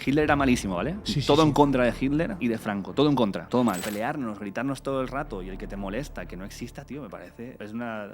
Hitler era malísimo, ¿vale? Sí, todo sí. en contra de Hitler y de Franco. Todo en contra. Todo mal. Pelearnos, gritarnos todo el rato y el que te molesta, que no exista, tío, me parece. Es una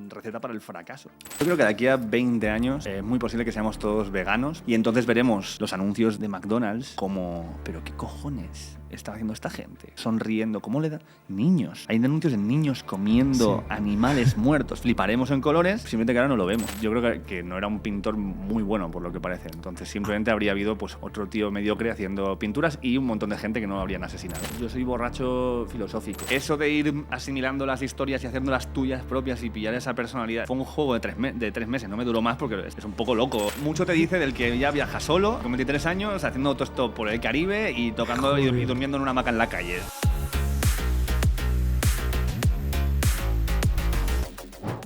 receta para el fracaso. Yo creo que de aquí a 20 años es muy posible que seamos todos veganos y entonces veremos los anuncios de McDonald's como... ¿Pero qué cojones está haciendo esta gente? Sonriendo. ¿Cómo le da? Niños. Hay anuncios de niños comiendo animales muertos. Fliparemos en colores. Simplemente que ahora no lo vemos. Yo creo que no era un pintor muy bueno, por lo que parece. Entonces simplemente habría habido pues otro tío mediocre haciendo pinturas y un montón de gente que no lo habrían asesinado. Yo soy borracho filosófico. Eso de ir asimilando las historias y haciendo las tuyas propias y pillar esa personalidad fue un juego de 3 meses. No me duró más porque es un poco loco. Mucho te dice del que ya viaja solo, con 23 años, haciendo autostop por el Caribe y tocando y durmiendo en una hamaca en la calle.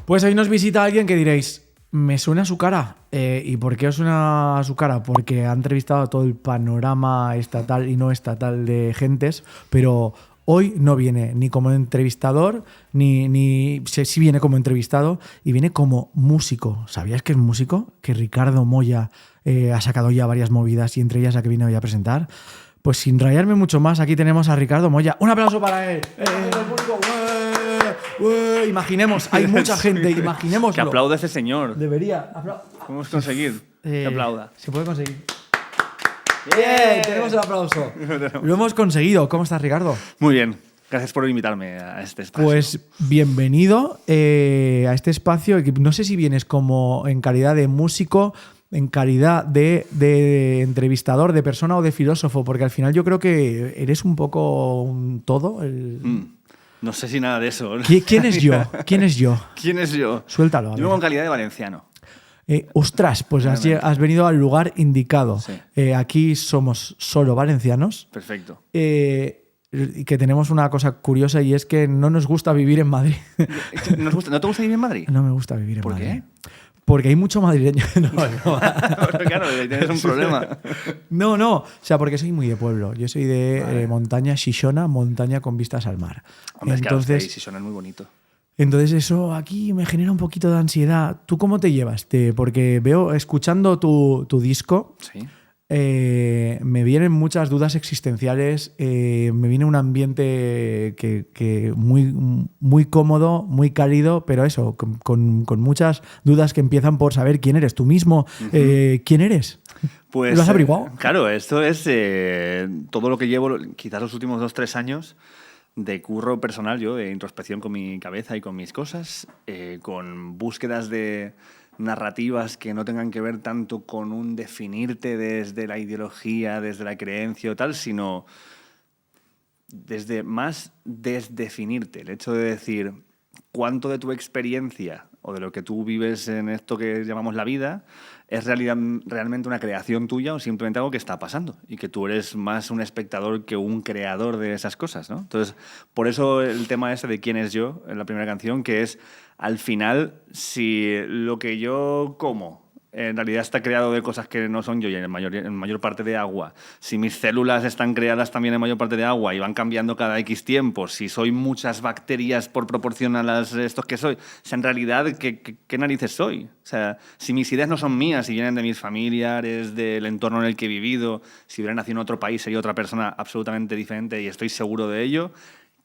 Pues hoy nos visita alguien que diréis, me suena su cara. ¿Y por qué os suena su cara? Porque ha entrevistado a todo el panorama estatal y no estatal de gentes, pero hoy no viene ni como entrevistador, ni sí viene como entrevistado y viene como músico. ¿Sabías que es músico? Que Ricardo Moya ha sacado ya varias movidas y entre ellas la que viene hoy a presentar. Pues sin rayarme mucho más, aquí tenemos a Ricardo Moya. ¡Un aplauso para él! Imaginemos, hay mucha gente, imaginémoslo. Que aplaude ese señor. Debería. Podemos conseguir que aplauda. Se puede conseguir. ¡Bien! Tenemos el aplauso. Lo hemos conseguido. ¿Cómo estás, Ricardo? Muy bien. Gracias por invitarme a este espacio. Pues bienvenido a este espacio. No sé si vienes como en calidad de músico, en calidad de entrevistador, de persona o de filósofo, porque al final yo creo que eres un poco un todo. No sé si nada de eso. ¿Quién es yo? ¿Quién es yo? ¿Quién es yo? Suéltalo. Yo vengo en calidad de valenciano. Ostras, pues has venido al lugar indicado. Sí. Aquí somos solo valencianos. Perfecto. Y que tenemos una cosa curiosa y es que no nos gusta vivir en Madrid. ¿No te gusta vivir en Madrid? No me gusta vivir en Madrid. ¿Por qué? Porque hay mucho madrileño. No. Claro, tienes un problema. No. O sea, porque soy muy de pueblo. Yo soy de montaña Xixona, montaña con vistas al mar. Hombre, Entonces, es que Xixona es muy bonito. Entonces eso aquí me genera un poquito de ansiedad. ¿Tú cómo te llevas? Porque veo, escuchando tu disco, Sí. me vienen muchas dudas existenciales, me viene un ambiente que muy cómodo, muy cálido, pero eso, con muchas dudas que empiezan por saber quién eres tú mismo. ¿Quién eres? Pues, ¿Lo has averiguado? Claro, esto es todo lo que llevo quizás los últimos 2-3 años de curro personal, yo, de introspección con mi cabeza y con mis cosas, con búsquedas de narrativas que no tengan que ver tanto con un definirte desde la ideología, desde la creencia o tal, sino desde más desdefinirte. El hecho de decir cuánto de tu experiencia o de lo que tú vives en esto que llamamos la vida es realmente una creación tuya o simplemente algo que está pasando y que tú eres más un espectador que un creador de esas cosas, ¿no? Entonces, por eso el tema ese de quién es yo en la primera canción, que es, al final, si lo que yo como en realidad está creado de cosas que no son yo y en mayor parte de agua. Si mis células están creadas también en mayor parte de agua y van cambiando cada X tiempo, si soy muchas bacterias por proporción a estos que soy, o sea, en realidad, ¿qué narices soy? O sea, si mis ideas no son mías, si vienen de mis familiares, del entorno en el que he vivido, si hubiera nacido en otro país sería otra persona absolutamente diferente y estoy seguro de ello,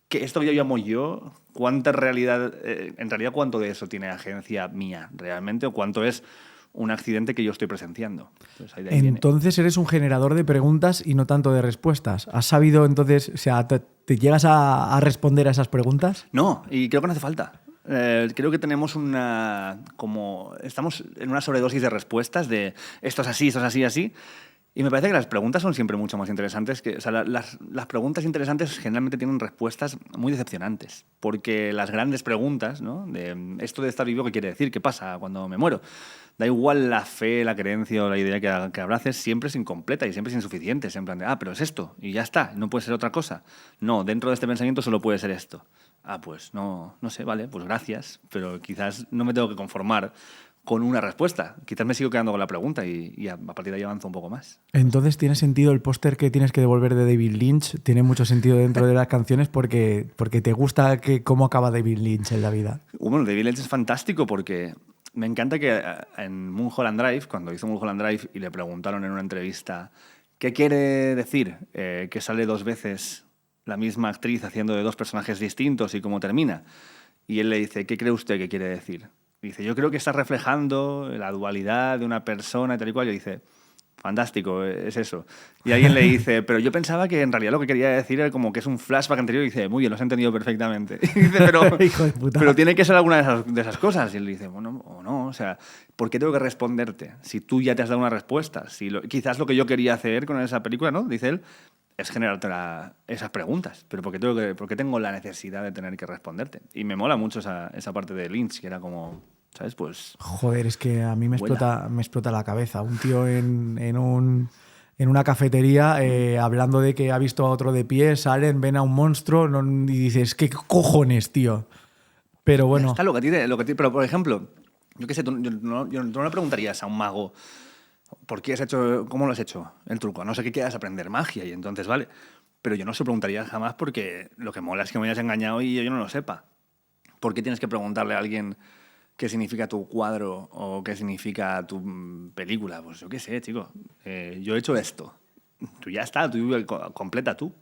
que esto que yo llamo yo, ¿cuánta realidad, en realidad cuánto de eso tiene agencia mía realmente o cuánto es un accidente que yo estoy presenciando? Entonces eres un generador de preguntas y no tanto de respuestas. ¿Has sabido entonces, o sea, te llegas a responder a esas preguntas? No, y creo que no hace falta. Creo que tenemos estamos en una sobredosis de respuestas de esto es así, así. Y me parece que las preguntas son siempre mucho más interesantes. Las preguntas interesantes generalmente tienen respuestas muy decepcionantes. Porque las grandes preguntas, ¿no? De esto de estar vivo, ¿qué quiere decir? ¿Qué pasa cuando me muero? Da igual la fe, la creencia o la idea que abraces, siempre es incompleta y siempre es insuficiente. Es en plan de, pero es esto y ya está, no puede ser otra cosa. No, dentro de este pensamiento solo puede ser esto. Pues no sé, vale, pues gracias, pero quizás no me tengo que conformar con una respuesta. Quizás me sigo quedando con la pregunta y a partir de ahí avanzo un poco más. Entonces, ¿tiene sentido el póster que tienes que devolver de David Lynch? Tiene mucho sentido dentro de las canciones porque te gusta cómo acaba David Lynch en la vida. Bueno, David Lynch es fantástico porque me encanta que en Mulholland Drive, cuando hizo Mulholland Drive y le preguntaron en una entrevista ¿qué quiere decir que sale 2 veces la misma actriz haciendo de 2 personajes distintos y cómo termina? Y él le dice, ¿qué cree usted que quiere decir? Y dice, yo creo que está reflejando la dualidad de una persona y tal y cual. Y dice, fantástico, es eso. Y alguien le dice, pero yo pensaba que en realidad lo que quería decir era como que es un flashback anterior. Y dice, muy bien, lo has entendido perfectamente. Y dice, Hijo de puta. pero tiene que ser alguna de esas cosas. Y él dice, bueno, o no, o sea, ¿por qué tengo que responderte si tú ya te has dado una respuesta? Si quizás lo que yo quería hacer con esa película, ¿no? Dice él, es generarte esas preguntas. Pero ¿por qué tengo la necesidad de tener que responderte? Y me mola mucho esa parte de Lynch, que era como, ¿sabes? Pues... Joder, es que a mí me Vuela. explota la cabeza. Un tío en una cafetería hablando de que ha visto a otro de pie, salen, ven a un monstruo y dices, ¿qué cojones, tío? Pero Ya bueno, está pero, por ejemplo, yo qué sé, tú no le preguntarías a un mago ¿por qué has hecho, cómo lo has hecho el truco? A no sé qué quieras aprender magia y entonces vale. Pero yo no se lo preguntaría jamás porque lo que mola es que me hayas engañado y yo no lo sepa. ¿Por qué tienes que preguntarle a alguien qué significa tu cuadro o qué significa tu película? Pues yo qué sé, chico. Yo he hecho esto. Tú ya está, tú completa tú.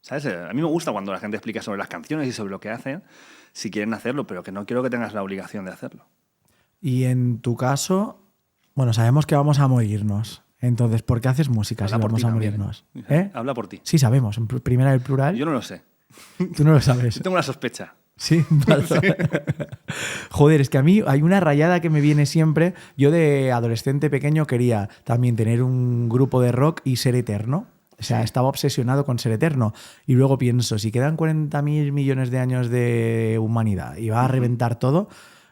¿Sabes? A mí me gusta cuando la gente explica sobre las canciones y sobre lo que hacen, si quieren hacerlo, pero que no quiero que tengas la obligación de hacerlo. y en tu caso, bueno, sabemos que vamos a morirnos. Entonces, ¿por qué haces música si Habla por vamos ti a también, morirnos? ¿eh? Habla por ti. Sí, sabemos. Primera del plural. Yo no lo sé. Tú no lo sabes. Yo tengo una sospecha. Sí, vale. Joder, es que a mí hay una rayada que me viene siempre. Yo de adolescente pequeño quería también tener un grupo de rock y ser eterno. O sea, estaba obsesionado con ser eterno. Y luego pienso, si quedan 40.000 millones de años de humanidad y va a reventar todo,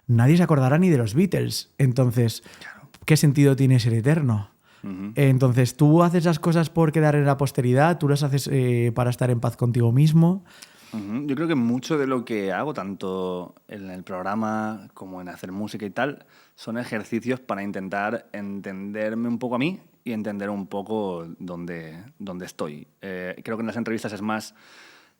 nadie se acordará ni de los Beatles. Entonces, ¿qué sentido tiene ser eterno? Entonces, ¿tú haces las cosas por quedar en la posteridad? ¿Tú las haces para estar en paz contigo mismo? Yo creo que mucho de lo que hago, tanto en el programa como en hacer música y tal, son ejercicios para intentar entenderme un poco a mí y entender un poco dónde estoy. Creo que en las entrevistas es más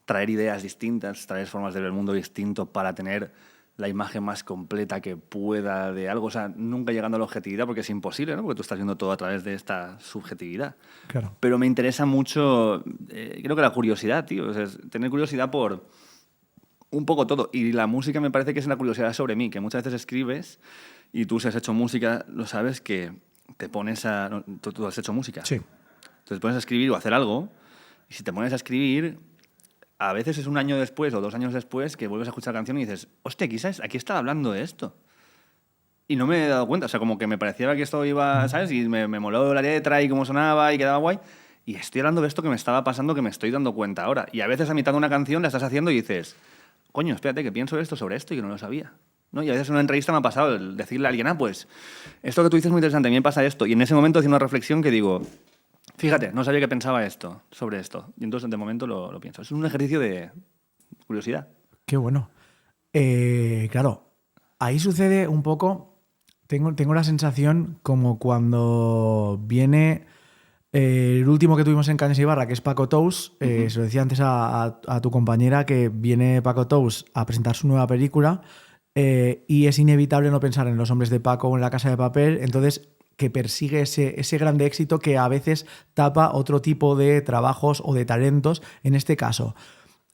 traer ideas distintas, traer formas de ver el mundo distinto para tener la imagen más completa que pueda de algo. O sea, nunca llegando a la objetividad porque es imposible, ¿no? Porque tú estás viendo todo a través de esta subjetividad. Claro. Pero me interesa mucho, creo que la curiosidad, tío. O sea, tener curiosidad por un poco todo. Y la música me parece que es una curiosidad sobre mí, que muchas veces escribes y tú si has hecho música, lo sabes que te pones a... no, tú has hecho música. Sí. Entonces te pones a escribir o a hacer algo y si te pones a escribir, a veces es un año después o 2 años después que vuelves a escuchar la canción y dices, hostia, quizás aquí estaba hablando de esto. Y no me he dado cuenta, o sea, como que me parecía que esto iba, ¿sabes? Y me moló la letra y cómo sonaba y quedaba guay. Y estoy hablando de esto que me estaba pasando, que me estoy dando cuenta ahora. Y a veces a mitad de una canción la estás haciendo y dices, coño, espérate, que pienso esto sobre esto y que no lo sabía. ¿No? Y a veces en una entrevista me ha pasado el decirle a alguien, pues, esto que tú dices es muy interesante, a mí me pasa esto. Y en ese momento haciendo una reflexión que digo, fíjate, no sabía que pensaba esto, sobre esto. Y entonces de momento lo pienso. Es un ejercicio de curiosidad. Qué bueno. Claro, ahí sucede un poco. Tengo la sensación como cuando viene el último que tuvimos en Cañas y Barra, que es Paco Tous. Se lo decía antes a tu compañera que viene Paco Tous a presentar su nueva película y es inevitable no pensar en Los hombres de Paco o en La casa de papel. Entonces, que persigue ese grande éxito que a veces tapa otro tipo de trabajos o de talentos. En este caso,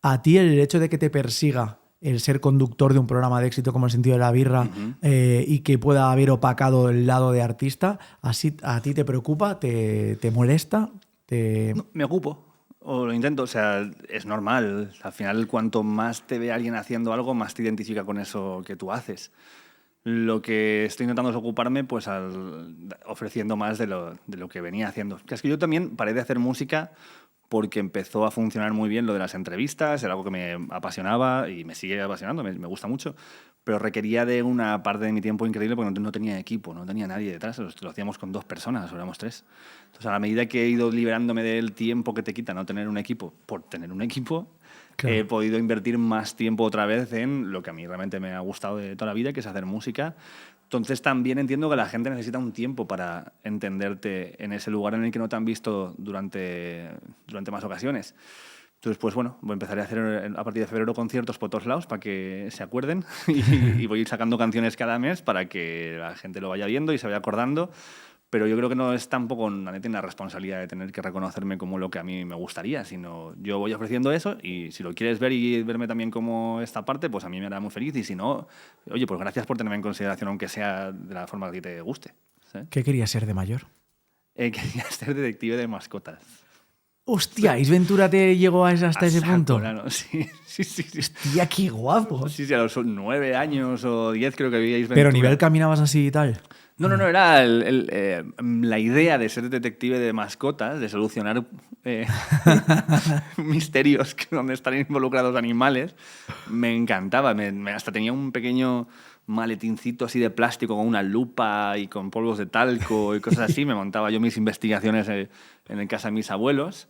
a ti el hecho de que te persiga el ser conductor de un programa de éxito como El sentido de la birra y que pueda haber opacado el lado de artista, así ¿a ti te preocupa? ¿Te molesta? No, me ocupo, o lo intento, o sea, es normal. Al final, cuanto más te ve alguien haciendo algo, más te identifica con eso que tú haces. Lo que estoy intentando es ocuparme pues ofreciendo más de lo que venía haciendo. Que es que yo también paré de hacer música porque empezó a funcionar muy bien lo de las entrevistas, era algo que me apasionaba y me sigue apasionando, me gusta mucho, pero requería de una parte de mi tiempo increíble porque no tenía equipo, no tenía nadie detrás, lo hacíamos con 2 personas, éramos 3. Entonces, a la medida que he ido liberándome del tiempo que te quita no tener un equipo por tener un equipo, Claro. he podido invertir más tiempo otra vez en lo que a mí realmente me ha gustado de toda la vida, que es hacer música. Entonces también entiendo que la gente necesita un tiempo para entenderte en ese lugar en el que no te han visto durante más ocasiones. Entonces, pues bueno, empezaré a hacer a partir de febrero conciertos por todos lados para que se acuerden y voy a ir sacando canciones cada mes para que la gente lo vaya viendo y se vaya acordando. Pero yo creo que no es tampoco, nadie tiene la responsabilidad de tener que reconocerme como lo que a mí me gustaría, sino yo voy ofreciendo eso y si lo quieres ver y verme también como esta parte, pues a mí me hará muy feliz. Y si no, oye, pues gracias por tenerme en consideración, aunque sea de la forma que a ti te guste. ¿Sabes? ¿Qué querías ser de mayor? Quería ser detective de mascotas. Hostia, Ace Ventura te llegó hasta ese punto. Claro, sí. Hostia, qué guapo. Sí, a los 9 años o 10 creo que veíais. Pero nivel caminabas así y tal. No, era la idea de ser detective de mascotas, de solucionar misterios donde están involucrados animales. Me encantaba. Hasta tenía un pequeño maletincito así de plástico con una lupa y con polvos de talco y cosas así. Me montaba yo mis investigaciones en casa de mis abuelos.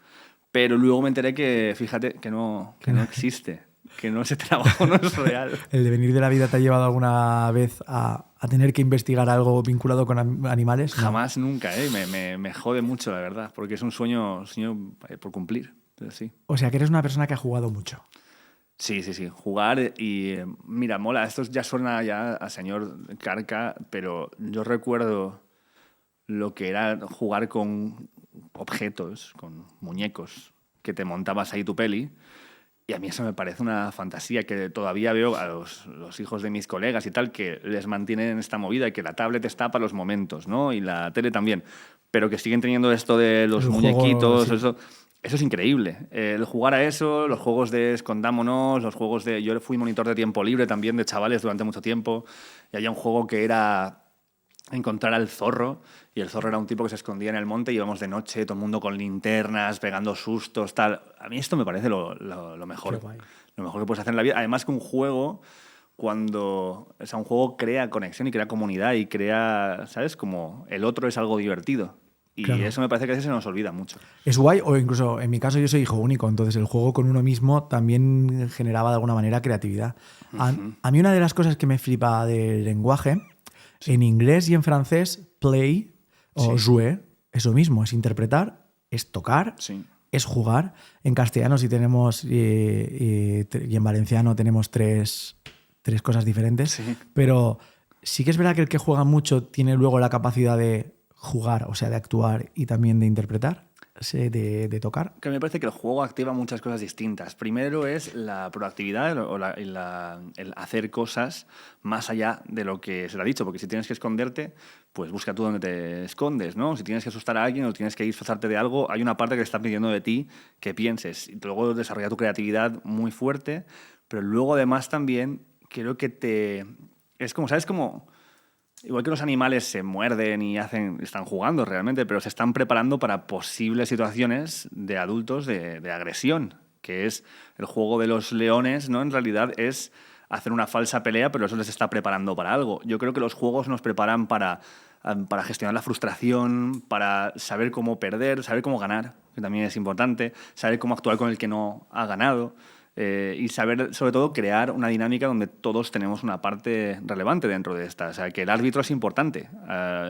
Pero luego me enteré que, fíjate, que no existe. Que ese trabajo no es real. ¿El devenir de la vida te ha llevado alguna vez a tener que investigar algo vinculado con animales? No. Jamás, nunca. Me jode mucho, la verdad, porque es un sueño por cumplir. Entonces, sí. O sea, que eres una persona que ha jugado mucho. Sí. Jugar y... Mira, mola, esto ya suena ya a señor Carca, pero yo recuerdo lo que era jugar con objetos, con muñecos, que te montabas ahí tu peli. Y a mí eso me parece una fantasía que todavía veo a los hijos de mis colegas y tal, que les mantienen esta movida y que la tablet está para los momentos, ¿no? Y la tele también. Pero que siguen teniendo esto de los muñequitos, juego, sí. Eso es increíble. El jugar a eso, los juegos de escondámonos, los juegos de... Yo fui monitor de tiempo libre también de chavales durante mucho tiempo y había un juego que era encontrar al zorro, y el zorro era un tipo que se escondía en el monte y íbamos de noche, todo el mundo con linternas, pegando sustos, tal. A mí esto me parece lo mejor. Lo mejor que puedes hacer en la vida. Además que un juego, un juego crea conexión y crea comunidad y crea, ¿sabes? Como el otro es algo divertido. Y claro, eso me parece que a veces se nos olvida mucho. Es guay, o incluso en mi caso yo soy hijo único, entonces el juego con uno mismo también generaba de alguna manera creatividad. A mí una de las cosas que me flipa del lenguaje, sí, en inglés y en francés, play o jouer es lo mismo, es interpretar, es tocar, sí, es jugar. En castellano sí tenemos, y en valenciano tenemos tres cosas diferentes, sí, pero sí que es verdad que el que juega mucho tiene luego la capacidad de jugar, o sea, de actuar y también de interpretar, de tocar. Que me parece que el juego activa muchas cosas distintas. Primero es la proactividad o el hacer cosas más allá de lo que se le ha dicho, porque si tienes que esconderte, pues busca tú dónde te escondes, ¿no? Si tienes que asustar a alguien o tienes que disfrazarte de algo, hay una parte que te está pidiendo de ti que pienses. Y luego desarrolla tu creatividad muy fuerte, pero luego además también creo que es como, ¿sabes? Como... Igual que los animales se muerden y están jugando realmente, pero se están preparando para posibles situaciones de adultos de agresión, que es el juego de los leones, ¿no? En realidad es hacer una falsa pelea, pero eso les está preparando para algo. Yo creo que los juegos nos preparan para gestionar la frustración, para saber cómo perder, saber cómo ganar, que también es importante, saber cómo actuar con el que no ha ganado. Y saber, sobre todo, crear una dinámica donde todos tenemos una parte relevante dentro de esta. O sea, que el árbitro es importante.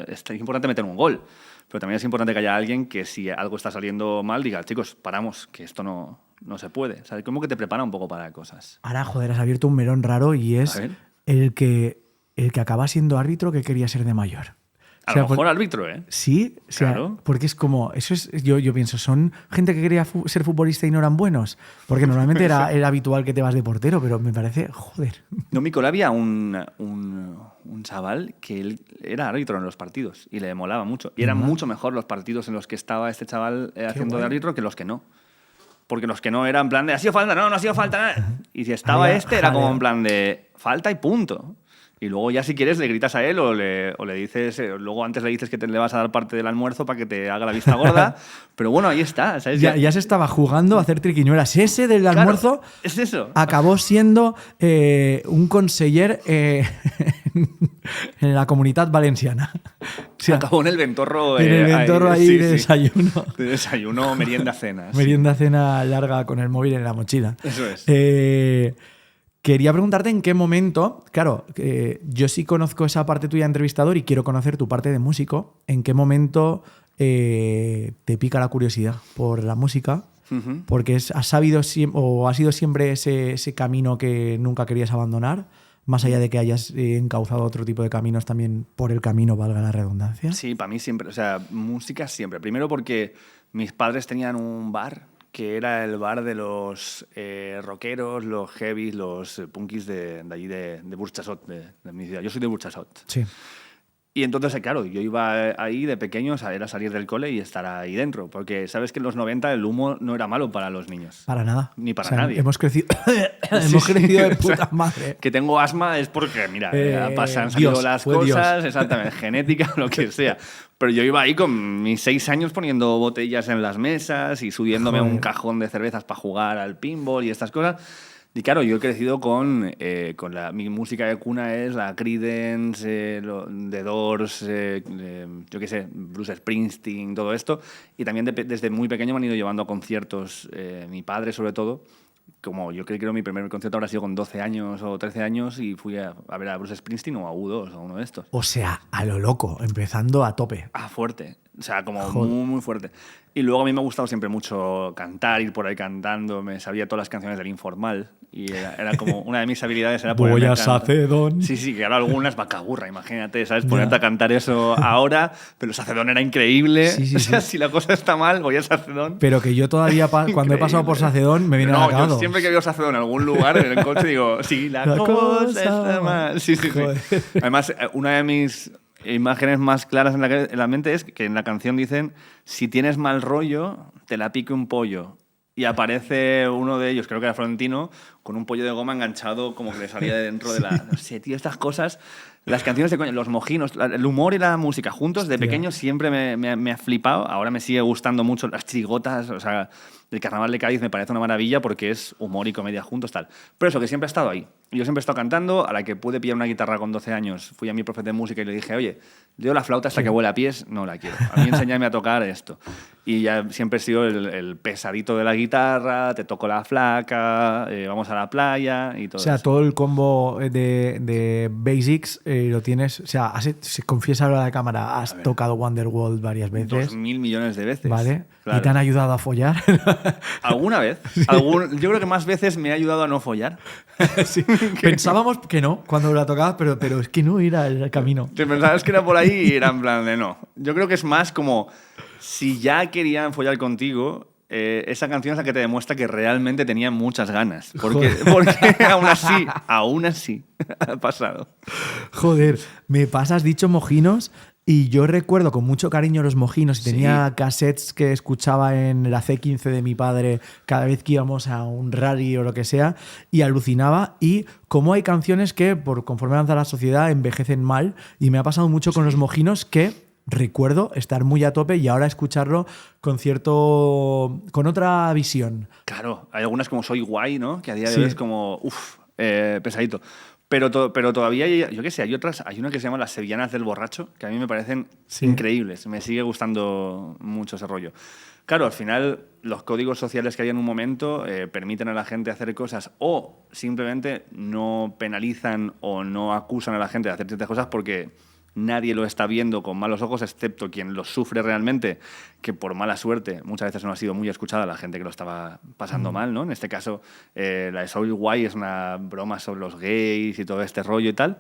Es importante meter un gol, pero también es importante que haya alguien que, si algo está saliendo mal, diga, chicos, paramos, que esto no se puede. O sea, como que te prepara un poco para cosas. Ahora, joder, has abierto un melón raro y es el que acaba siendo árbitro que quería ser de mayor. A lo mejor árbitro, ¿eh? Sí, o sea, claro. Porque es como... Eso es, yo pienso, ¿son gente que quería ser futbolista y no eran buenos? Porque normalmente era habitual que te vas de portero, pero me parece... Joder. No, mi cola había un chaval que él era árbitro en los partidos y le molaba mucho. Y eran mucho mejor los partidos en los que estaba este chaval haciendo de árbitro que los que no. Porque los que no eran en plan de ¿ha sido falta? No ha sido falta. Y si estaba era como en plan de falta y punto. Y luego ya si quieres le gritas a él o le dices, luego antes le dices que le vas a dar parte del almuerzo para que te haga la vista gorda, pero bueno, ahí está. ¿Sabes? Ya se estaba jugando a hacer triquiñuelas. Ese del almuerzo es eso. Acabó siendo un conseller en la Comunitat Valenciana. O sea, acabó en el ventorro. En el ventorro ahí de desayuno. De desayuno, merienda, cena. Merienda, cena larga con el móvil en la mochila. Eso es. Quería preguntarte en qué momento, claro, yo sí conozco esa parte tuya de entrevistador y quiero conocer tu parte de músico. ¿En qué momento te pica la curiosidad por la música? Uh-huh. Porque has sido siempre ese camino que nunca querías abandonar, Más allá de que hayas encauzado otro tipo de caminos también por el camino, valga la redundancia. Sí, para mí siempre, o sea, música siempre. Primero porque mis padres tenían un bar que era el bar de los rockeros, los heavies, los punkis de allí de Burchasot, de mi ciudad. Yo soy de Burchasot. Sí. Y entonces, claro, yo iba ahí de pequeño, era salir del cole y estar ahí dentro. Porque sabes que en los 90 el humo no era malo para los niños. Para nada. Ni para nadie. Hemos crecido, hemos crecido de puta O sea, madre. Que tengo asma es porque, mira, han salido Dios, las fue cosas, Dios. exactamente, genética, lo que sea. Pero yo iba ahí con mis 6 años poniendo botellas en las mesas y subiéndome a un cajón de cervezas para jugar al pinball y estas cosas. Y claro, yo he crecido con mi música de cuna es la Creedence, The Doors, yo qué sé, Bruce Springsteen, todo esto. Y también desde muy pequeño me han ido llevando a conciertos, mi padre sobre todo. Como yo creo que mi primer concierto habrá sido con 12 años o 13 años y fui a ver a Bruce Springsteen o a U2 o uno de estos. O sea, a lo loco, empezando a tope. Fuerte. O sea, como Joder. muy, muy fuerte. Y luego a mí me ha gustado siempre mucho cantar, ir por ahí cantando. Me sabía todas las canciones del Informal. Y era como una de mis habilidades era ponerme Voy a a cantar. Sacedón. Sí, sí, que ahora algunas vacaburra, imagínate, ¿sabes? Ponerte a cantar eso ahora, pero Sacedón era increíble. Sí, sí, O sea, sí. si la cosa está mal, voy a Sacedón. Pero que yo todavía, cuando he pasado por Increíble. Sacedón, me viene No, a la cabeza. yo siempre que veo Sacedón en algún lugar, en el coche, digo, sí, la cosa está mal. Sí, sí, Joder. sí. Además, una de mis imágenes más claras en la mente es que en la canción dicen, si tienes mal rollo, te la pique un pollo. Y aparece uno de ellos, creo que era Florentino, con un pollo de goma enganchado como que le salía de dentro de la... No sé, tío, estas cosas... Las canciones de coña, los mojinos, el humor y la música juntos, de Hostia. pequeño siempre me ha flipado. Ahora me sigue gustando mucho las chirigotas, o sea, el Carnaval de Cádiz me parece una maravilla porque es humor y comedia juntos, tal. Pero eso, que siempre ha estado ahí. Yo siempre he estado cantando, a la que pude pillar una guitarra con 12 años, fui a mi profe de música y le dije, oye, yo la flauta hasta que huele a pies, no la quiero. A mí enséñame a tocar esto. Y ya siempre he sido el pesadito de la guitarra, te toco la flaca, vamos a la playa y todo O sea, eso. todo el combo de Basics lo tienes. O sea, se confiesa a la cámara, has tocado Wonderwall varias veces. 2.000 millones de veces. ¿Vale? Claro. ¿Y te han ayudado a follar? ¿Alguna vez? Yo creo que más veces me ha ayudado a no follar. Sí. Pensábamos que no cuando la tocabas, pero es que no era el camino. Te pensabas que era por ahí y era en plan de no. Yo creo que es más como si ya querían follar contigo, esa canción es la que te demuestra que realmente tenían muchas ganas. Porque aún así ha pasado. Joder, me pasas dicho mojinos y yo recuerdo con mucho cariño los mojinos y Sí. tenía cassettes que escuchaba en la C15 de mi padre cada vez que íbamos a un rally o lo que sea y alucinaba y cómo hay canciones que conforme avanza la sociedad envejecen mal y me ha pasado mucho con los mojinos que recuerdo estar muy a tope y ahora escucharlo con otra visión. Claro, hay algunas como Soy Guay, ¿no? Que a día de Sí. hoy es como, pesadito. Pero todavía, yo qué sé, hay otras. Hay una que se llama Las Sevillanas del Borracho, que a mí me parecen Sí. increíbles. Me sigue gustando mucho ese rollo. Claro, al final, los códigos sociales que hay en un momento permiten a la gente hacer cosas o simplemente no penalizan o no acusan a la gente de hacer ciertas cosas porque nadie lo está viendo con malos ojos, excepto quien lo sufre realmente, que por mala suerte muchas veces no ha sido muy escuchada la gente que lo estaba pasando mal, ¿no? En este caso, la de Soul Guay es una broma sobre los gays y todo este rollo y tal.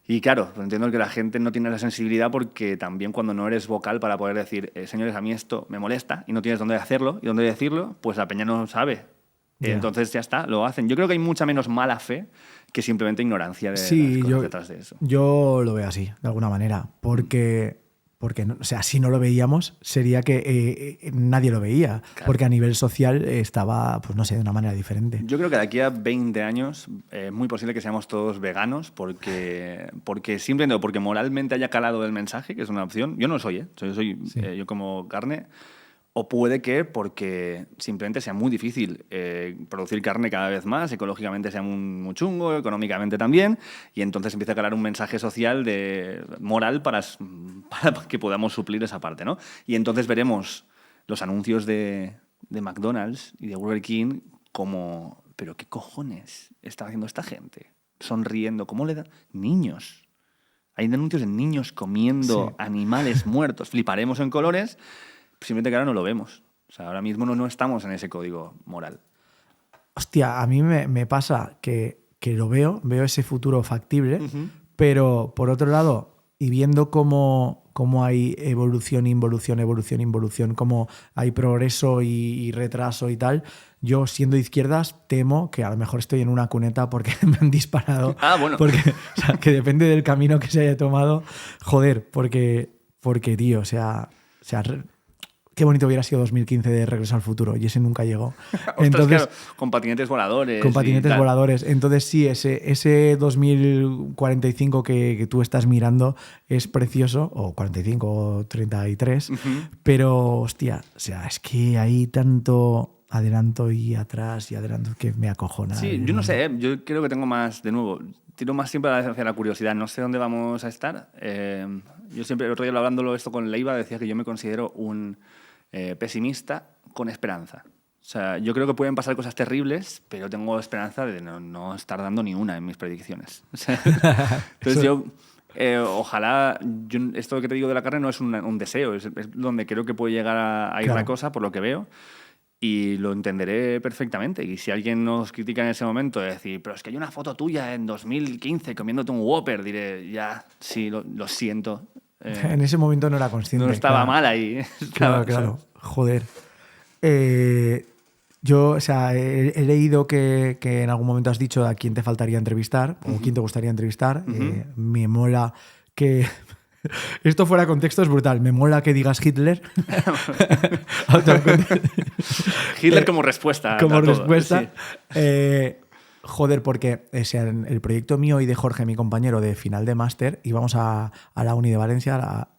Y claro, pues entiendo que la gente no tiene la sensibilidad porque también cuando no eres vocal para poder decir, señores, a mí esto me molesta y no tienes dónde hacerlo y dónde decirlo, pues la peña no sabe. Ya. Entonces ya está, lo hacen. Yo creo que hay mucha menos mala fe que simplemente ignorancia de Sí, las cosas detrás de eso. yo lo veo así, de alguna manera, porque no, o sea, si no lo veíamos sería que nadie lo veía, Claro. porque a nivel social estaba, pues no sé, de una manera diferente. Yo creo que de aquí a 20 años es muy posible que seamos todos veganos porque simplemente o porque moralmente haya calado el mensaje, que es una opción. Yo no lo soy, ¿eh? Yo como carne. O puede que porque simplemente sea muy difícil producir carne cada vez más, ecológicamente sea muy chungo, económicamente también, y entonces empieza a calar un mensaje social moral para que podamos suplir esa parte, ¿no? Y entonces veremos los anuncios de McDonald's y de Burger King como, ¿pero qué cojones está haciendo esta gente? Sonriendo, ¿cómo le da? Niños. Hay anuncios de niños comiendo Sí. animales muertos. Fliparemos en colores. Simplemente que ahora no lo vemos. O sea, ahora mismo no estamos en ese código moral. Hostia, a mí me pasa que que lo veo ese futuro factible, pero por otro lado, y viendo cómo hay evolución, involución, cómo hay progreso y retraso y tal, yo siendo de izquierdas temo que a lo mejor estoy en una cuneta porque me han disparado. Bueno. Porque, o sea, que depende del camino que se haya tomado. Joder, porque tío, o sea, qué bonito hubiera sido 2015 de Regreso al Futuro y ese nunca llegó. Ostras, Entonces, claro, con patinetes voladores. con patinetes voladores. Entonces sí, ese 2045 que tú estás mirando es precioso, o 45 o 33, pero hostia, o sea, es que hay tanto adelanto y atrás que me acojona. Sí, yo no sé, yo creo que tengo más, de nuevo, tiro más siempre hacia la curiosidad. No sé dónde vamos a estar. Yo siempre, el otro día hablándolo esto con Leiva, decía que yo me considero un pesimista con esperanza. O sea, yo creo que pueden pasar cosas terribles, pero tengo esperanza de no estar dando ni una en mis predicciones. O sea, entonces yo, ojalá, esto que te digo de la carne no es un deseo, es donde creo que puede llegar a ir la cosa, por lo que veo, y lo entenderé perfectamente. Y si alguien nos critica en ese momento, de decir, pero es que hay una foto tuya en 2015 comiéndote un Whopper, diré, ya, sí, lo siento. En ese momento no era consciente. No estaba mal ahí. Claro. Joder. Yo, o sea, he leído que en algún momento has dicho a quién te faltaría entrevistar o quién te gustaría entrevistar. Me mola que... Esto fuera de contexto es brutal. Me mola que digas Hitler. Hitler como respuesta. Como respuesta. Sí. Joder, porque el proyecto mío y de Jorge, mi compañero de final de máster, íbamos a la Uni de Valencia,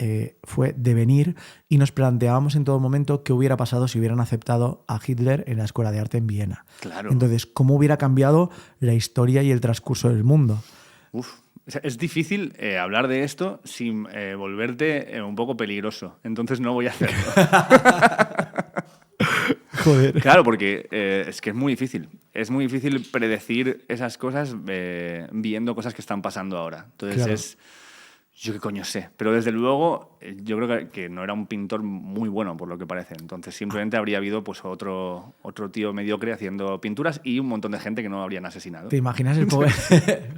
fue devenir y nos planteábamos en todo momento qué hubiera pasado si hubieran aceptado a Hitler en la Escuela de Arte en Viena. Claro. Entonces, ¿cómo hubiera cambiado la historia y el transcurso del mundo? Es difícil hablar de esto sin volverte un poco peligroso. Entonces no voy a hacerlo. Joder. Claro, porque es que es muy difícil. Es muy difícil predecir esas cosas viendo cosas que están pasando ahora. Entonces claro. Yo qué coño sé. Pero desde luego yo creo que no era un pintor muy bueno, por lo que parece. Entonces simplemente habría habido pues otro tío mediocre haciendo pinturas y un montón de gente que no habrían asesinado. ¿Te imaginas el pobre,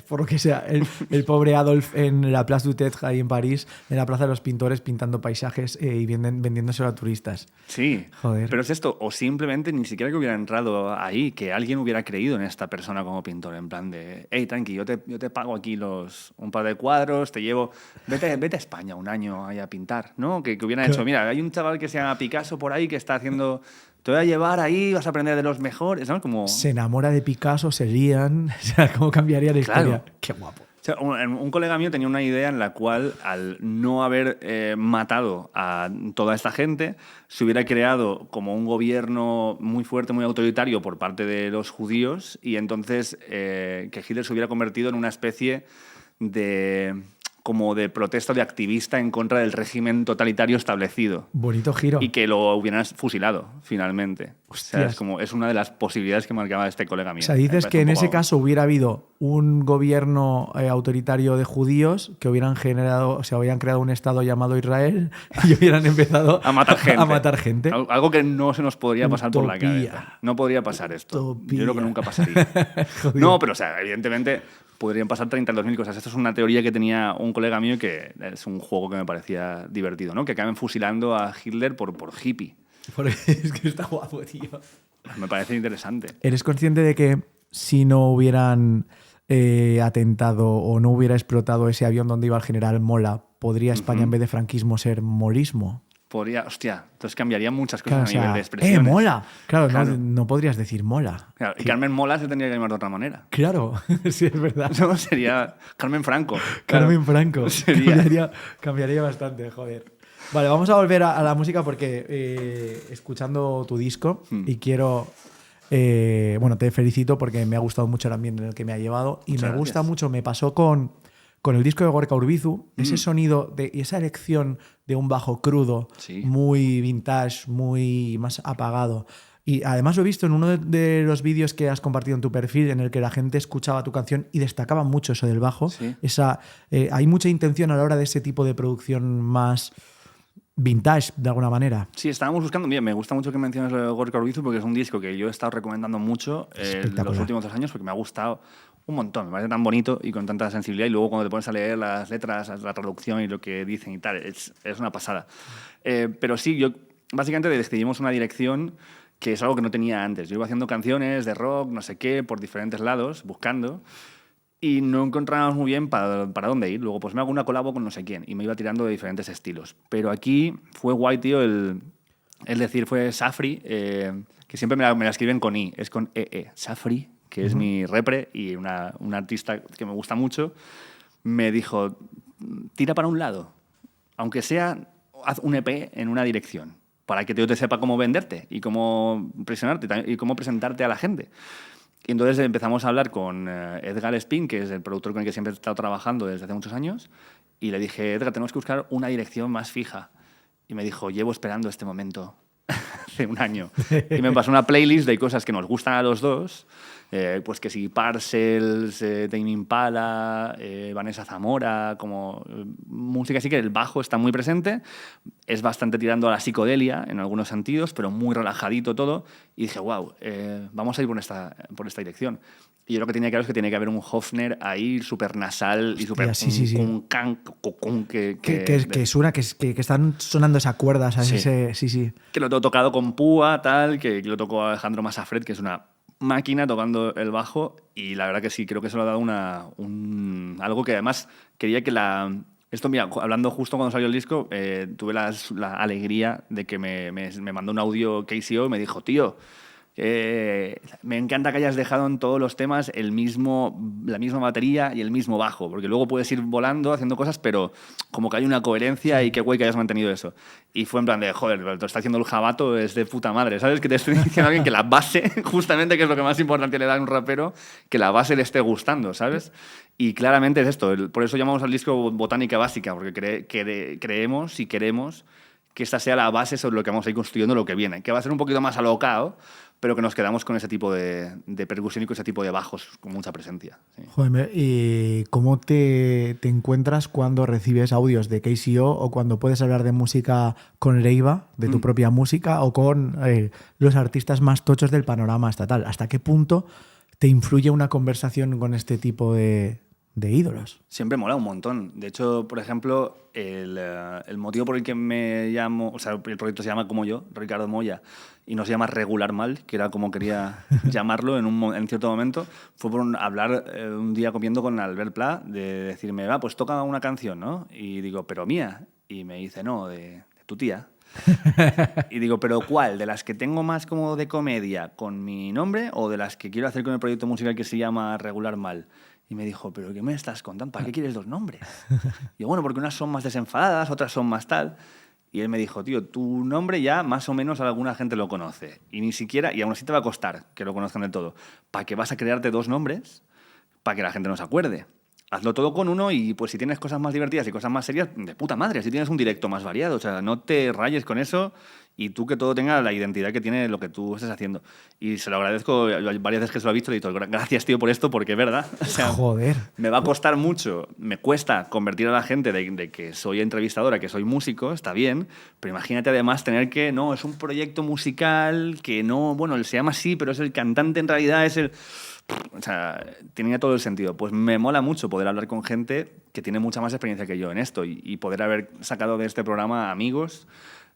por lo que sea, el pobre Adolf en la Place du Tetre ahí en París, en la Plaza de los Pintores, pintando paisajes y vendiéndoselo a turistas? Sí, joder. Pero es esto, o simplemente ni siquiera que hubiera entrado ahí, que alguien hubiera creído en esta persona como pintor, en plan de, hey, tranqui, yo te pago aquí un par de cuadros, te llevo... Vete a España un año ahí a pintar, ¿no? Que hubieran hecho, mira, hay un chaval que se llama Picasso por ahí que está haciendo... Te voy a llevar ahí, vas a aprender de los mejores, ¿no? Como... Se enamora de Picasso, se lían... O sea, ¿cómo cambiaría la historia? Claro. Qué guapo. O sea, un colega mío tenía una idea en la cual, al no haber matado a toda esta gente, se hubiera creado como un gobierno muy fuerte, muy autoritario por parte de los judíos, y entonces que Hitler se hubiera convertido en una especie de protesta, de activista en contra del régimen totalitario establecido. Bonito giro. Y que lo hubieran fusilado, finalmente. Hostias. O sea, es una de las posibilidades que marcaba este colega mío. O sea, dices que en ese caso hubiera habido un gobierno autoritario de judíos que hubieran creado un estado llamado Israel y hubieran empezado a matar gente. gente. Algo que no se nos podría pasar Utopía. por la cabeza. No podría pasar esto. Utopía. Yo creo que nunca pasaría. No, pero o sea, evidentemente podrían pasar 32.000 cosas. Esto es una teoría que tenía un colega mío que es un juego que me parecía divertido, ¿no? Que acaben fusilando a Hitler por hippie. Porque es que está guapo, tío. Me parece interesante. ¿Eres consciente de que si no hubieran atentado o no hubiera explotado ese avión donde iba el general Mola, podría España en vez de franquismo ser molismo? Podría, hostia, entonces cambiaría muchas cosas Claro, a nivel de expresión. Mola. Claro. No podrías decir Mola. Claro, y Carmen Mola se tendría que llamar de otra manera. Claro, sí, es verdad. No, sería Carmen Franco. Carmen Franco. Sería... Cambiaría bastante, joder. Vale, vamos a volver a la música porque escuchando tu disco y quiero... te felicito porque me ha gustado mucho el ambiente en el que me ha llevado y me gusta mucho, me pasó con el disco de Gorka Urbizu, ese sonido y esa elección de un bajo crudo, muy vintage, muy más apagado. Y además lo he visto en uno de los vídeos que has compartido en tu perfil, en el que la gente escuchaba tu canción y destacaba mucho eso del bajo. Sí. Hay mucha intención a la hora de ese tipo de producción más vintage de alguna manera. Sí, estábamos buscando. Mira, me gusta mucho que menciones lo de Gorka Urbizu porque es un disco que yo he estado recomendando mucho los últimos 2 años porque me ha gustado un montón. Me parece tan bonito y con tanta sensibilidad. Y luego cuando te pones a leer las letras, la traducción y lo que dicen y tal, es una pasada. Pero sí, yo básicamente decidimos una dirección que es algo que no tenía antes. Yo iba haciendo canciones de rock, no sé qué, por diferentes lados, buscando. Y no encontrábamos muy bien para dónde ir. Luego, pues me hago una colabo con no sé quién. Y me iba tirando de diferentes estilos. Pero aquí fue guay, tío, el decir, fue Safri, que siempre me la escriben con I, es con EE. Safri, que es mi repre y una artista que me gusta mucho, me dijo, tira para un lado. Aunque sea, haz un EP en una dirección. Para que yo te sepa cómo venderte y cómo presionarte y cómo presentarte a la gente. Y entonces empezamos a hablar con Edgar Spin, que es el productor con el que siempre he estado trabajando desde hace muchos años, y le dije, Edgar, tenemos que buscar una dirección más fija. Y me dijo, llevo esperando este momento hace un año. Y me pasó una playlist de cosas que nos gustan a los dos, pues que sí, Parcels, Tame Impala, Vanessa Zamora, como música así que el bajo está muy presente, es bastante tirando a la psicodelia en algunos sentidos, pero muy relajadito todo, y dije, wow, vamos a ir por esta dirección. Y yo lo que tenía claro es que tiene que haber un Hofner ahí súper nasal y súper que suena, que están sonando esas cuerdas, así sí. Que lo tengo tocado con púa, tal, que lo tocó Alejandro Masafred, que es una máquina tocando el bajo, y la verdad que sí, creo que se lo ha dado algo que además quería que esto, mira, hablando justo cuando salió el disco, tuve la alegría de que me mandó un audio KCO y me dijo, tío, me encanta que hayas dejado en todos los temas la misma batería y el mismo bajo, porque luego puedes ir volando haciendo cosas, pero como que hay una coherencia y qué guay que hayas mantenido eso. Y fue en plan de, joder, lo está haciendo el jabato, es de puta madre, ¿sabes? Que te estoy diciendo a alguien que la base, justamente, que es lo que más importante le da a un rapero, que la base le esté gustando, ¿sabes? Y claramente es esto, por eso llamamos al disco Botánica Básica, porque creemos y queremos que esta sea la base sobre lo que vamos a ir construyendo lo que viene, que va a ser un poquito más alocado, pero que nos quedamos con ese tipo de percusión y con ese tipo de bajos con mucha presencia. Sí. Joder, ¿y cómo te encuentras cuando recibes audios de KCO o cuando puedes hablar de música con Leiva, de tu propia música, o con los artistas más tochos del panorama estatal? ¿Hasta qué punto te influye una conversación con este tipo de ídolos? Siempre mola un montón. De hecho, por ejemplo, el motivo por el que me llamo, o sea, el proyecto se llama como yo, Ricardo Moya, y no se llama Regular Mal, que era como quería llamarlo en cierto momento, fue por hablar un día comiendo con Albert Pla, de decirme, va, pues toca una canción, ¿no? Y digo, pero mía. Y me dice, no, de tu tía. Y digo, ¿pero cuál? ¿De las que tengo más como de comedia con mi nombre o de las que quiero hacer con el proyecto musical que se llama Regular Mal? Y me dijo, ¿pero qué me estás contando? ¿Para qué quieres 2 nombres? Y yo, bueno, porque unas son más desenfadadas, otras son más tal. Y él me dijo, tío, tu nombre ya más o menos alguna gente lo conoce. Y ni siquiera, y aún así te va a costar que lo conozcan del todo. ¿Para qué vas a crearte 2 nombres? Para que la gente no se acuerde. Hazlo todo con uno y pues si tienes cosas más divertidas y cosas más serias, de puta madre, si tienes un directo más variado. O sea, no te rayes con eso y tú que todo tenga la identidad que tiene lo que tú estés haciendo. Y se lo agradezco varias veces que se lo he visto y he dicho, gracias, tío, por esto, porque es verdad. O sea, joder. Me va a costar mucho, me cuesta convertir a la gente de que soy entrevistadora, que soy músico, está bien, pero imagínate además tener que, no, es un proyecto musical que no, bueno, él se llama así, pero es el cantante en realidad, es el... O sea, tenía todo el sentido. Pues me mola mucho poder hablar con gente que tiene mucha más experiencia que yo en esto y poder haber sacado de este programa amigos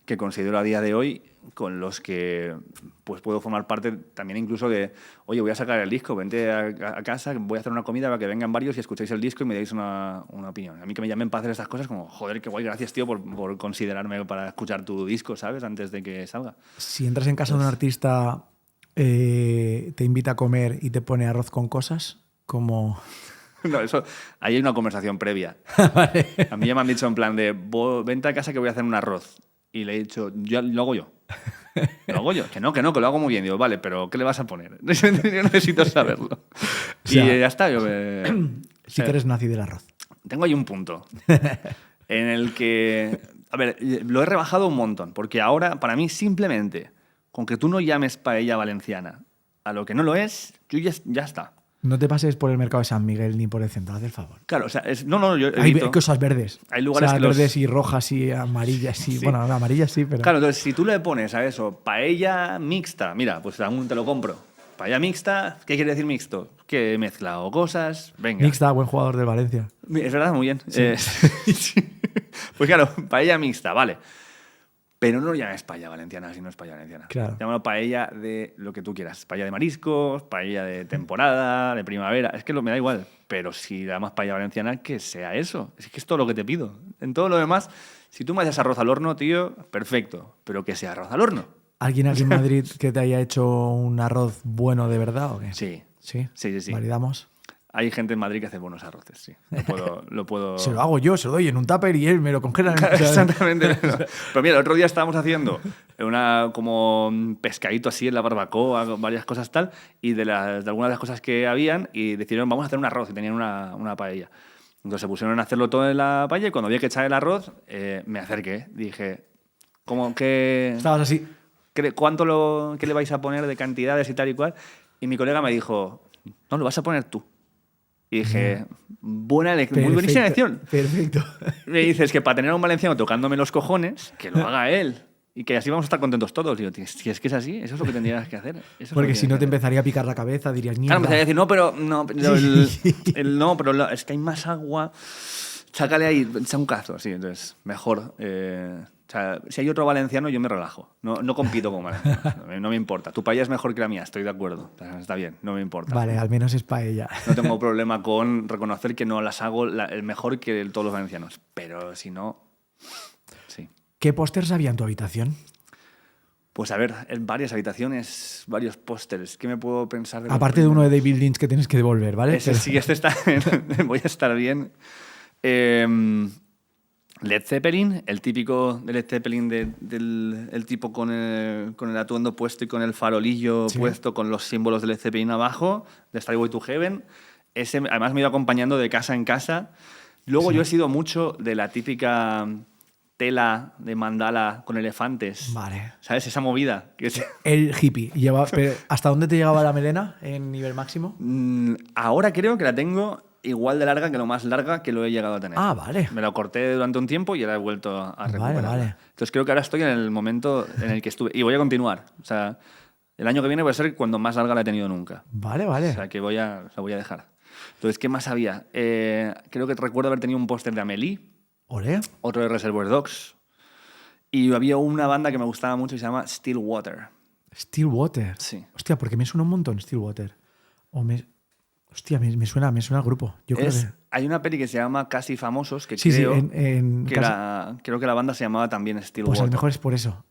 que considero a día de hoy con los que pues puedo formar parte también incluso de, oye, voy a sacar el disco, vente a casa, voy a hacer una comida para que vengan varios y escuchéis el disco y me deis una opinión. A mí que me llamen para hacer estas cosas como, joder, qué guay, gracias, tío, por considerarme para escuchar tu disco, ¿sabes? Antes de que salga. Si entras en casa de un artista... te invita a comer y te pone arroz con cosas, como... No, eso, ahí hay una conversación previa. Vale. A mí ya me han dicho en plan de, vente a casa que voy a hacer un arroz. Y le he dicho, lo hago yo. Lo hago yo. Que no, que lo hago muy bien. Digo, vale, pero ¿qué le vas a poner? Yo necesito saberlo. O sea, y ya está. Sí que eres nazi del arroz. Tengo ahí un punto en el que... A ver, lo he rebajado un montón, porque ahora, para mí, simplemente... Con que tú no llames paella valenciana a lo que no lo es, yo ya está. No te pases por el mercado de San Miguel ni por el centro, haz el favor. Claro, o sea, no, yo Hay evito. cosas verdes. Hay lugares o sea, que los- verdes y rojas y amarillas. Y, Sí. Bueno, amarillas sí, pero... Claro, entonces si tú le pones a eso paella mixta, mira, pues aún te lo compro. Paella mixta, ¿qué quiere decir mixto? Que he mezclado cosas, venga. Mixta, buen jugador del Valencia. Es verdad, muy bien. Sí. Pues claro, paella mixta, vale. Pero no lo llames paella valenciana si no es paella valenciana. Claro. Llámalo paella de lo que tú quieras. Paella de mariscos, paella de temporada, de primavera. Es que me da igual. Pero si llamas paella valenciana, que sea eso. Es que es todo lo que te pido. En todo lo demás, si tú me haces arroz al horno, tío, perfecto. Pero que sea arroz al horno. ¿Alguien aquí en Madrid que te haya hecho un arroz bueno de verdad o qué? Sí. ¿Sí? Sí. Validamos. Hay gente en Madrid que hace buenos arroces, sí. Lo puedo... Se lo hago yo, se lo doy en un tupper y él me lo congela. Exactamente. Pero mira, el otro día estábamos haciendo como un pescadito así en la barbacoa, varias cosas tal, y de algunas de las cosas que habían, y decidieron, vamos a hacer un arroz, y tenían una paella. Entonces se pusieron a hacerlo todo en la paella, y cuando había que echar el arroz, me acerqué. Dije, ¿cómo que...? Estabas así. ¿Qué le vais a poner de cantidades y tal y cual? Y mi colega me dijo, no, lo vas a poner tú. Y dije, buena elección, muy buenísima elección. Perfecto. Me dices que para tener a un valenciano tocándome los cojones, que lo haga él. Y que así vamos a estar contentos todos. Digo, si es que es así, eso es lo que tendrías que hacer. Eso es lo Porque que si no tienes te que hacer. empezaría a picar la cabeza, dirías, Claro, mierda. empezaría a decir, no, pero es que hay más agua. Sácale ahí, echa un cazo. Sí, entonces, mejor. O sea, si hay otro valenciano, yo me relajo. No compito con valencianos. No me importa. Tu paella es mejor que la mía, estoy de acuerdo. O sea, está bien, no me importa. Vale, al menos es paella. No tengo problema con reconocer que no las hago el mejor que todos los valencianos. Pero si no, sí. ¿Qué pósters había en tu habitación? Pues a ver, en varias habitaciones, varios pósters. ¿Qué me puedo pensar de los Aparte de uno de primeros? David Lynch que tienes que devolver, ¿vale? Ese sí, este está. Voy a estar bien. Led Zeppelin, el típico de Led Zeppelin el tipo con el atuendo puesto y con el farolillo Sí. puesto, con los símbolos de Led Zeppelin abajo, de Starway to Heaven. Ese, además me he ido acompañando de casa en casa. Luego yo he sido mucho de la típica tela de mandala con elefantes. Vale. ¿Sabes? Esa movida. El hippie. Pero, ¿hasta dónde te llegaba la melena en nivel máximo? Ahora creo que la tengo igual de larga que lo más larga que lo he llegado a tener. Ah, vale. Me lo corté durante un tiempo y ahora he vuelto a recuperarla. Vale. Entonces creo que ahora estoy en el momento en el que estuve. Y voy a continuar. O sea, el año que viene va a ser cuando más larga la he tenido nunca. Vale. O sea, que la voy a dejar. Entonces, ¿qué más había? Creo que recuerdo haber tenido un póster de Amélie, Olé. otro de Reservoir Dogs. Y había una banda que me gustaba mucho y se llama Stillwater. Stillwater. Sí. Hostia, porque me suena un montón Stillwater. Hostia, me suena el grupo. Yo creo que... Hay una peli que se llama Casi Famosos, que Sí, creo, en que Casi- creo que la banda se llamaba también Stillwater. Pues a lo mejor es por eso.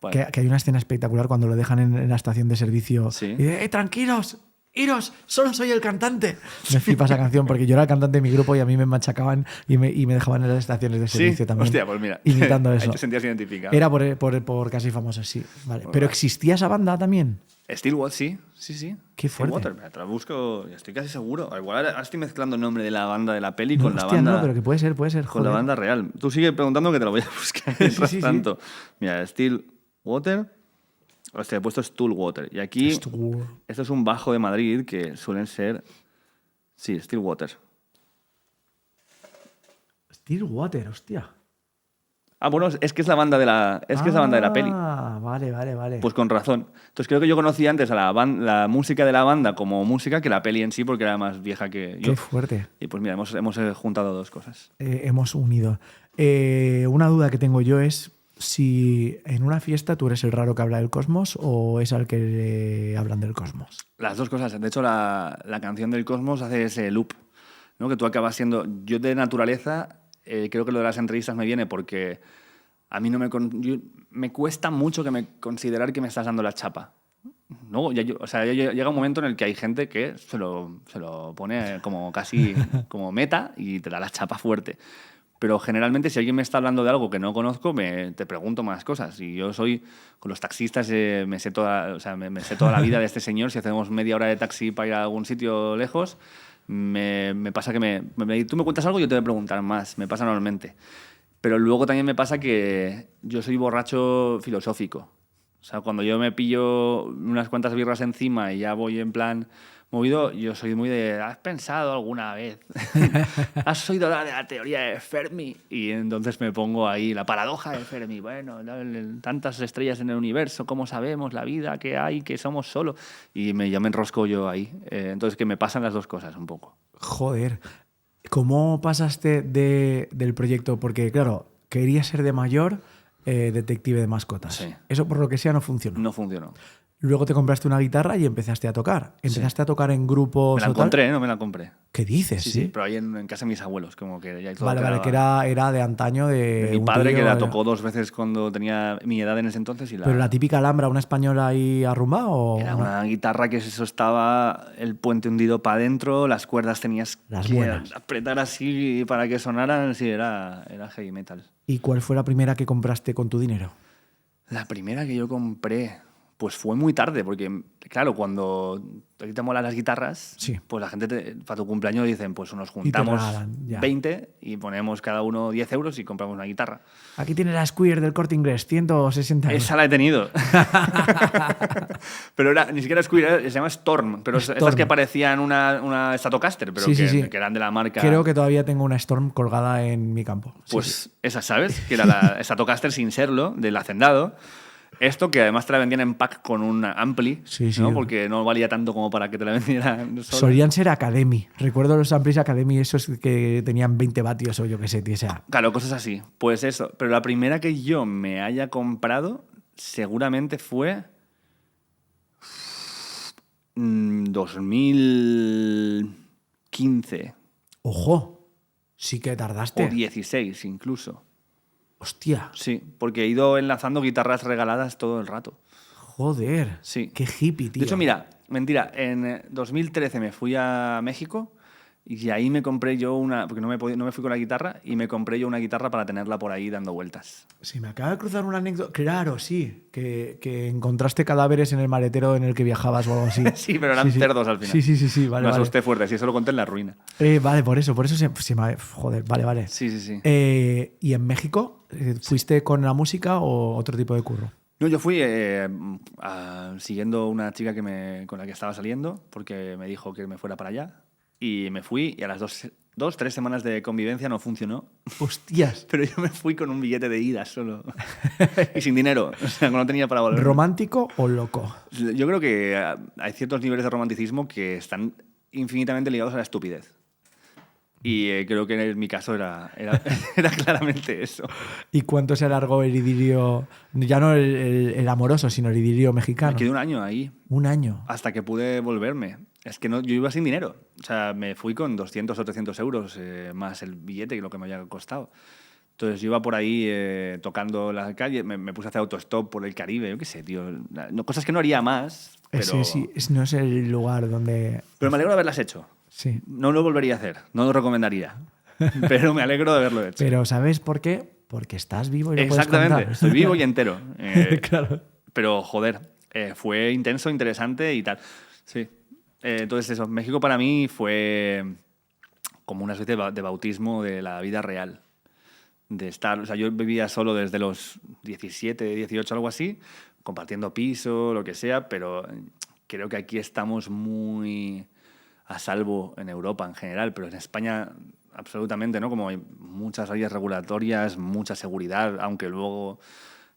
Vale. Que hay una escena espectacular cuando lo dejan en la estación de servicio. Sí. Y dice, tranquilos, iros, solo soy el cantante. Me flipa esa canción porque yo era el cantante de mi grupo y a mí me machacaban y me dejaban en las estaciones de servicio Sí, también. hostia, pues mira. Imitando Ahí eso. te sentías identificado. Era por Casi Famosos, sí. Vale. Pues Pero vale. existía esa banda también. Stillwater, sí. Qué fuerte. Stillwater, mira, te la busco, estoy casi seguro. Igual ahora estoy mezclando el nombre de la banda de la peli con la Hostia, banda. no, pero que puede ser. Con la joder. banda real. Tú sigue preguntando que te lo voy a buscar mientras sí. tanto. Mira, Stillwater. Hostia, he puesto Stillwater. Y aquí, esto es un bajo de Madrid que suelen ser. Sí, Stillwater. Stillwater, hostia. Ah, bueno, es que es la banda de la. Es que es la banda de la peli. Ah, vale. Pues con razón. Entonces creo que yo conocía antes a la música de la banda como música que la peli en sí, porque era más vieja que yo. Qué fuerte. Y pues mira, hemos juntado dos cosas. Hemos unido. Una duda que tengo yo es si en una fiesta tú eres el raro que habla del cosmos o es al que le hablan del cosmos. Las dos cosas. De hecho, la canción del Cosmos hace ese loop, ¿no? Que tú acabas siendo. Yo de naturaleza, creo que lo de las entrevistas me viene porque a mí me cuesta mucho considerar que me estás dando la chapa. No, o sea, ya llega un momento en el que hay gente que se lo pone como casi como meta y te da la chapa fuerte. Pero generalmente si alguien me está hablando de algo que no conozco, te pregunto más cosas. Y yo con los taxistas, me sé toda la vida de este señor. Si hacemos media hora de taxi para ir a algún sitio lejos, me pasa que tú me cuentas algo y yo te voy a preguntar más. Me pasa normalmente. Pero luego también me pasa que yo soy borracho filosófico. O sea, cuando yo me pillo unas cuantas birras encima y ya voy en plan movido, yo soy muy de, ¿has pensado alguna vez? ¿Has oído hablar de la teoría de Fermi? Y entonces me pongo ahí, la paradoja de Fermi. Bueno, tantas estrellas en el universo, ¿cómo sabemos la vida que hay, que somos solo? Y ya me enrosco yo ahí. Entonces que me pasan las dos cosas un poco. Joder. ¿Cómo pasaste del proyecto? Porque, claro, querías ser de mayor detective de mascotas. Sí. Eso, por lo que sea, no funcionó. No funcionó. Luego te compraste una guitarra y empezaste a tocar. ¿Empezaste a tocar en grupos Me la o tal? encontré, no me la compré. ¿Qué dices? Sí, pero ahí en casa de mis abuelos, como que ya todo Vale, que era de antaño de mi un padre, tío, que la tocó 2 veces cuando tenía mi edad en ese entonces. ¿Pero la típica Alhambra, una española ahí arrumbada o...? Era una guitarra que eso estaba el puente hundido para adentro, las cuerdas tenías Las que buenas. apretar así para que sonaran. Sí, era heavy metal. ¿Y cuál fue la primera que compraste con tu dinero? La primera que yo compré, pues fue muy tarde, porque claro, cuando a ti te molan las guitarras, Sí. pues la gente para tu cumpleaños dicen, pues nos juntamos regalan, ya. 20 y ponemos cada uno 10 euros y compramos una guitarra. Aquí tienes la Squire del Corte Inglés, 160 euros. Esa la he tenido. Pero ni siquiera Squire, se llama Storm, pero estas que parecían una Stratocaster, pero que eran de la marca. Creo que todavía tengo una Storm colgada en mi campo. Pues esa, ¿sabes? Que era la Stratocaster sin serlo, del Hacendado. Esto que además te la vendían en pack con un ampli, ¿no? Porque no valía tanto como para que te la vendieran solo. Solían ser Academy. Recuerdo los amplis Academy, esos que tenían 20 vatios o yo qué sé, tío. O sea, claro, cosas así. Pues eso. Pero la primera que yo me haya comprado seguramente fue 2015. Ojo, sí que tardaste. O 16 incluso. Hostia. Sí, porque he ido enlazando guitarras regaladas todo el rato. Joder. Sí. Qué hippie, tío. De hecho, mira, mentira, en 2013 me fui a México y ahí me compré yo una, porque no me fui con la guitarra, y me compré yo una guitarra para tenerla por ahí dando vueltas. Sí, me acaba de cruzar una anécdota. Claro, sí, que encontraste cadáveres en el maletero en el que viajabas o algo así. Sí, pero eran cerdos al final. Sí, vale. Me asusté fuerte, sí, eso lo conté en La Ruina. Vale, por eso se me... Joder, vale. Sí. ¿Y en México fuiste con la música o otro tipo de curro? No, yo fui siguiendo una chica con la que estaba saliendo, porque me dijo que me fuera para allá. Y me fui, y a las 3 semanas de convivencia no funcionó. ¡Hostias! Pero yo me fui con un billete de ida solo. Y sin dinero. O sea, no tenía para volver. ¿Romántico o loco? Yo creo que hay ciertos niveles de romanticismo que están infinitamente ligados a la estupidez. Y creo que en mi caso era claramente eso. ¿Y cuánto se alargó el idilio? Ya no el amoroso, sino el idilio mexicano. Me quedé un año ahí. ¿Un año? Hasta que pude volverme. Es que yo iba sin dinero. O sea, me fui con 200 o 300 euros más el billete, que lo que me había costado. Entonces yo iba por ahí tocando la calle, me puse a hacer autostop por el Caribe, yo qué sé, tío. Cosas que no haría más, pero... Sí, no es el lugar donde... Pero me alegro de haberlas hecho. Sí. No lo volvería a hacer, no lo recomendaría. Pero me alegro de haberlo hecho. Pero ¿sabes por qué? Porque estás vivo y lo puedes Exactamente, contar. estoy vivo y entero. Claro. Pero, joder, fue intenso, interesante y tal. Sí. Entonces eso, México para mí fue como una especie de bautismo de la vida real. De estar, o sea, yo vivía solo desde los 17, 18, algo así, compartiendo piso, lo que sea, pero creo que aquí estamos muy a salvo en Europa en general, pero en España absolutamente, ¿no? Como hay muchas leyes regulatorias, mucha seguridad, aunque luego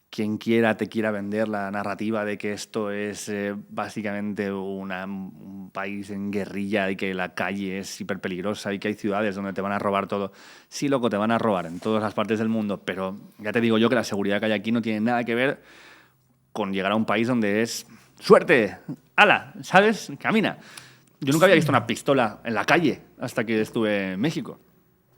quien quiera te quiera vender la narrativa de que esto es básicamente un país en guerrilla y que la calle es hiper peligrosa y que hay ciudades donde te van a robar todo. Sí, loco, te van a robar en todas las partes del mundo, pero ya te digo yo que la seguridad que hay aquí no tiene nada que ver con llegar a un país donde es ¡suerte! ¡Hala! ¿Sabes? Camina. Yo nunca había visto una pistola en la calle hasta que estuve en México.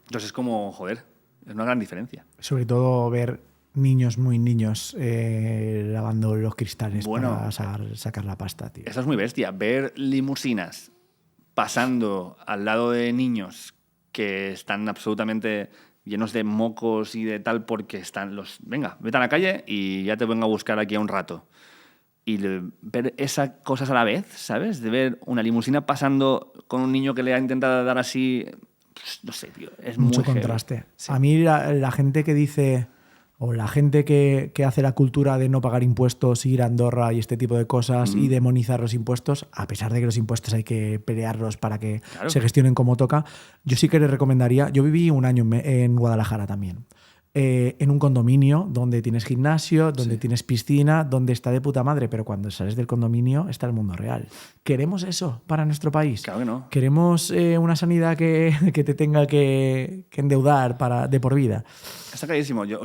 Entonces es como, joder, es una gran diferencia. Sobre todo ver niños muy niños lavando los cristales para sacar la pasta, tío. Eso es muy bestia. Ver limusinas pasando al lado de niños que están absolutamente llenos de mocos y de tal porque están los... Venga, vete a la calle y ya te vengo a buscar aquí a un rato. Y ver esas cosas a la vez, ¿sabes? De ver una limusina pasando con un niño que le ha intentado dar así... No sé, tío. Es mucho muy contraste. Sí. A mí la gente que dice... o la gente que hace la cultura de no pagar impuestos, ir a Andorra y este tipo de cosas y demonizar los impuestos, a pesar de que los impuestos hay que pelearlos para que se gestionen como toca, yo sí que les recomendaría, yo viví un año en Guadalajara también. En un condominio donde tienes gimnasio, donde tienes piscina, donde está de puta madre, pero cuando sales del condominio está el mundo real. ¿Queremos eso para nuestro país? Claro que no. ¿Queremos una sanidad que te tenga que endeudar de por vida? Está clarísimo. Yo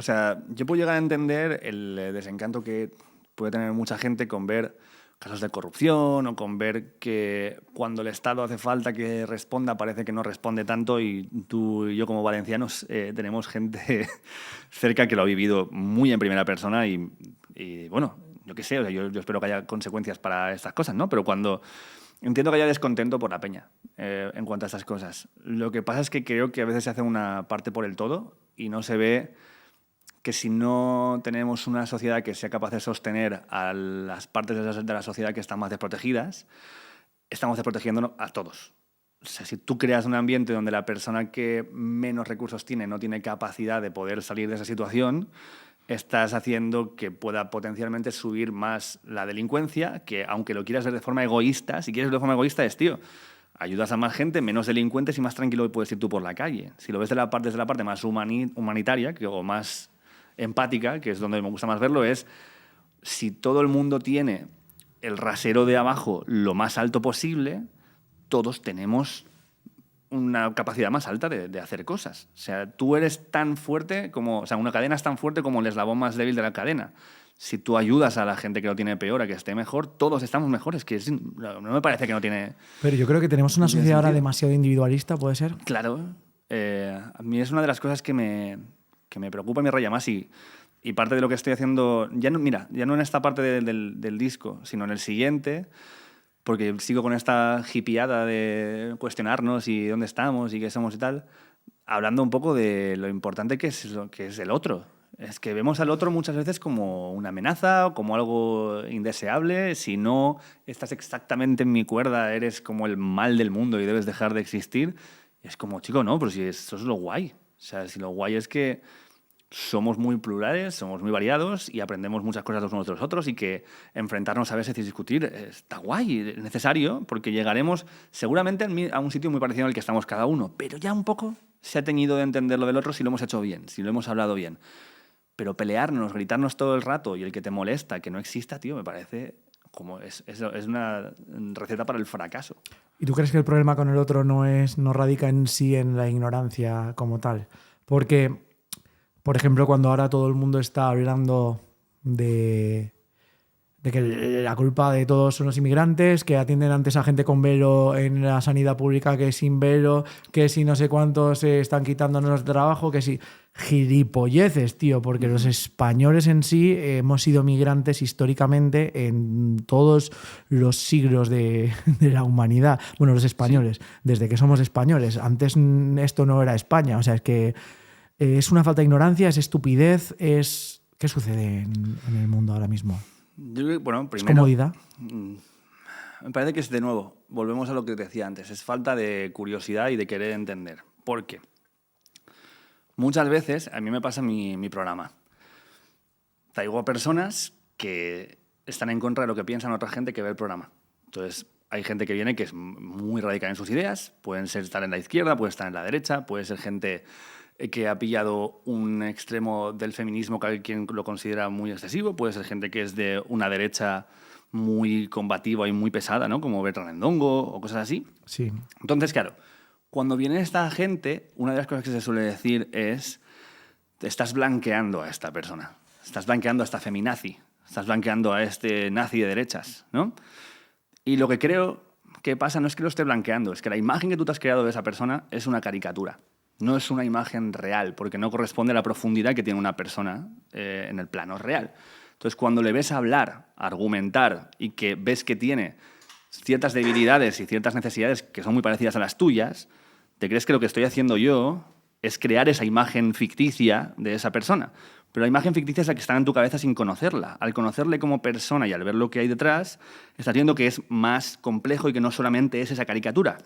puedo llegar a entender el desencanto que puede tener mucha gente con ver casos de corrupción o con ver que cuando el Estado hace falta que responda parece que no responde tanto, y tú y yo como valencianos tenemos gente cerca que lo ha vivido muy en primera persona y bueno, yo qué sé, yo espero que haya consecuencias para estas cosas, ¿no? Pero cuando entiendo que haya descontento por la peña en cuanto a estas cosas. Lo que pasa es que creo que a veces se hace una parte por el todo y no se ve que si no tenemos una sociedad que sea capaz de sostener a las partes de la sociedad que están más desprotegidas, estamos desprotegiendo a todos. O sea, si tú creas un ambiente donde la persona que menos recursos tiene no tiene capacidad de poder salir de esa situación, estás haciendo que pueda potencialmente subir más la delincuencia, que aunque lo quieras ver de forma egoísta, si quieres verlo de forma egoísta es, tío, ayudas a más gente, menos delincuentes y más tranquilo puedes ir tú por la calle. Si lo ves desde la parte más humanitaria o más empática, que es donde me gusta más verlo, es si todo el mundo tiene el rasero de abajo lo más alto posible, todos tenemos una capacidad más alta de hacer cosas. O sea, tú eres tan fuerte como... O sea, una cadena es tan fuerte como el eslabón más débil de la cadena. Si tú ayudas a la gente que lo tiene peor a que esté mejor, todos estamos mejores. Que no me parece que no tiene... Pero yo creo que tenemos una sociedad ahora demasiado individualista, ¿puede ser? Claro. A mí es una de las cosas que me preocupa y me raya más, y parte de lo que estoy haciendo, ya no en esta parte del disco, sino en el siguiente, porque sigo con esta hippieada de cuestionarnos y dónde estamos y qué somos y tal, hablando un poco de lo importante que es el otro. Es que vemos al otro muchas veces como una amenaza o como algo indeseable. Si no estás exactamente en mi cuerda, eres como el mal del mundo y debes dejar de existir. Y es como, chico, no, pero si eso es lo guay. O sea, si lo guay es que somos muy plurales, somos muy variados y aprendemos muchas cosas los unos de los otros, y que enfrentarnos a veces y discutir está guay, es necesario, porque llegaremos seguramente a un sitio muy parecido al que estamos cada uno, pero ya un poco se ha teñido de entender lo del otro si lo hemos hecho bien, si lo hemos hablado bien. Pero pelearnos, gritarnos todo el rato y el que te molesta, que no exista, tío, me parece como es una receta para el fracaso. ¿Y tú crees que el problema con el otro no radica en sí en la ignorancia como tal? Porque, por ejemplo, cuando ahora todo el mundo está hablando de que la culpa de todos son los inmigrantes, que atienden antes a gente con velo en la sanidad pública que sin velo, que si no sé cuántos se están quitándonos el trabajo, que si... Gilipolleces, tío, porque los españoles en sí hemos sido migrantes históricamente en todos los siglos de la humanidad. Bueno, los españoles, desde que somos españoles. Antes esto no era España, o sea, es que es una falta de ignorancia, es estupidez, es... ¿Qué sucede en el mundo ahora mismo? Bueno, primero, ¿Es comodidad? Me parece que es, de nuevo, volvemos a lo que te decía antes, es falta de curiosidad y de querer entender. ¿Por qué? Muchas veces, a mí me pasa en mi programa, traigo a personas que están en contra de lo que piensan otra gente que ve el programa. Entonces, hay gente que viene que es muy radical en sus ideas, pueden estar en la izquierda, pueden estar en la derecha, puede ser gente que ha pillado un extremo del feminismo que hay quien lo considera muy excesivo, puede ser gente que es de una derecha muy combativa y muy pesada, ¿no? Como Bertrand Endongo o cosas así. Sí. Entonces, claro, cuando viene esta gente, una de las cosas que se suele decir es: te estás blanqueando a esta persona, estás blanqueando a esta feminazi, estás blanqueando a este nazi de derechas, ¿no? Y lo que creo que pasa no es que lo esté blanqueando, es que la imagen que tú te has creado de esa persona es una caricatura. No es una imagen real, porque no corresponde a la profundidad que tiene una persona en el plano real. Entonces, cuando le ves hablar, argumentar y que ves que tiene ciertas debilidades y ciertas necesidades que son muy parecidas a las tuyas, te crees que lo que estoy haciendo yo es crear esa imagen ficticia de esa persona. Pero la imagen ficticia es la que está en tu cabeza sin conocerla. Al conocerle como persona y al ver lo que hay detrás, estás viendo que es más complejo y que no solamente es esa caricatura.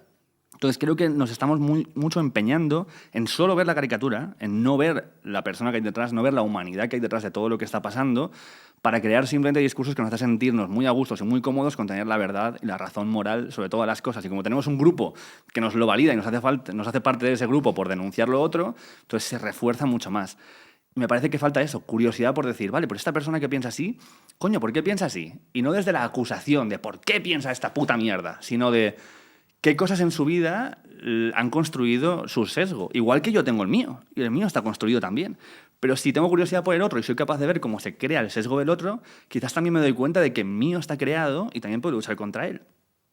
Entonces creo que nos estamos mucho empeñando en solo ver la caricatura, en no ver la persona que hay detrás, no ver la humanidad que hay detrás de todo lo que está pasando, para crear simplemente discursos que nos hacen sentirnos muy a gustos y muy cómodos con tener la verdad y la razón moral sobre todas las cosas. Y como tenemos un grupo que nos lo valida y nos hace parte de ese grupo por denunciar lo otro, entonces se refuerza mucho más. Me parece que falta eso, curiosidad por decir, vale, pero esta persona que piensa así, coño, ¿por qué piensa así? Y no desde la acusación de por qué piensa esta puta mierda, sino de qué cosas en su vida han construido su sesgo. Igual que yo tengo el mío, y el mío está construido también. Pero si tengo curiosidad por el otro y soy capaz de ver cómo se crea el sesgo del otro, quizás también me doy cuenta de que el mío está creado y también puedo luchar contra él.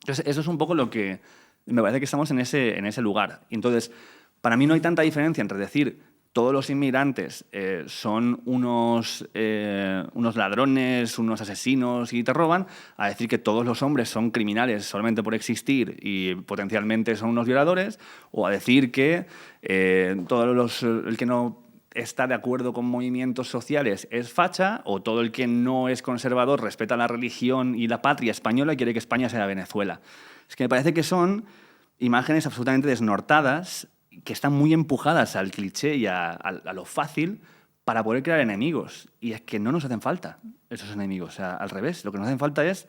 Entonces, eso es un poco lo que me parece que estamos en ese lugar. Y entonces, para mí no hay tanta diferencia entre decir todos los inmigrantes son unos ladrones, unos asesinos y te roban, a decir que todos los hombres son criminales solamente por existir y potencialmente son unos violadores, o a decir que el que no está de acuerdo con movimientos sociales es facha, o todo el que no es conservador respeta la religión y la patria española y quiere que España sea Venezuela. Es que me parece que son imágenes absolutamente desnortadas que están muy empujadas al cliché y a lo fácil para poder crear enemigos. Y es que no nos hacen falta esos enemigos. O sea, al revés, lo que nos hacen falta es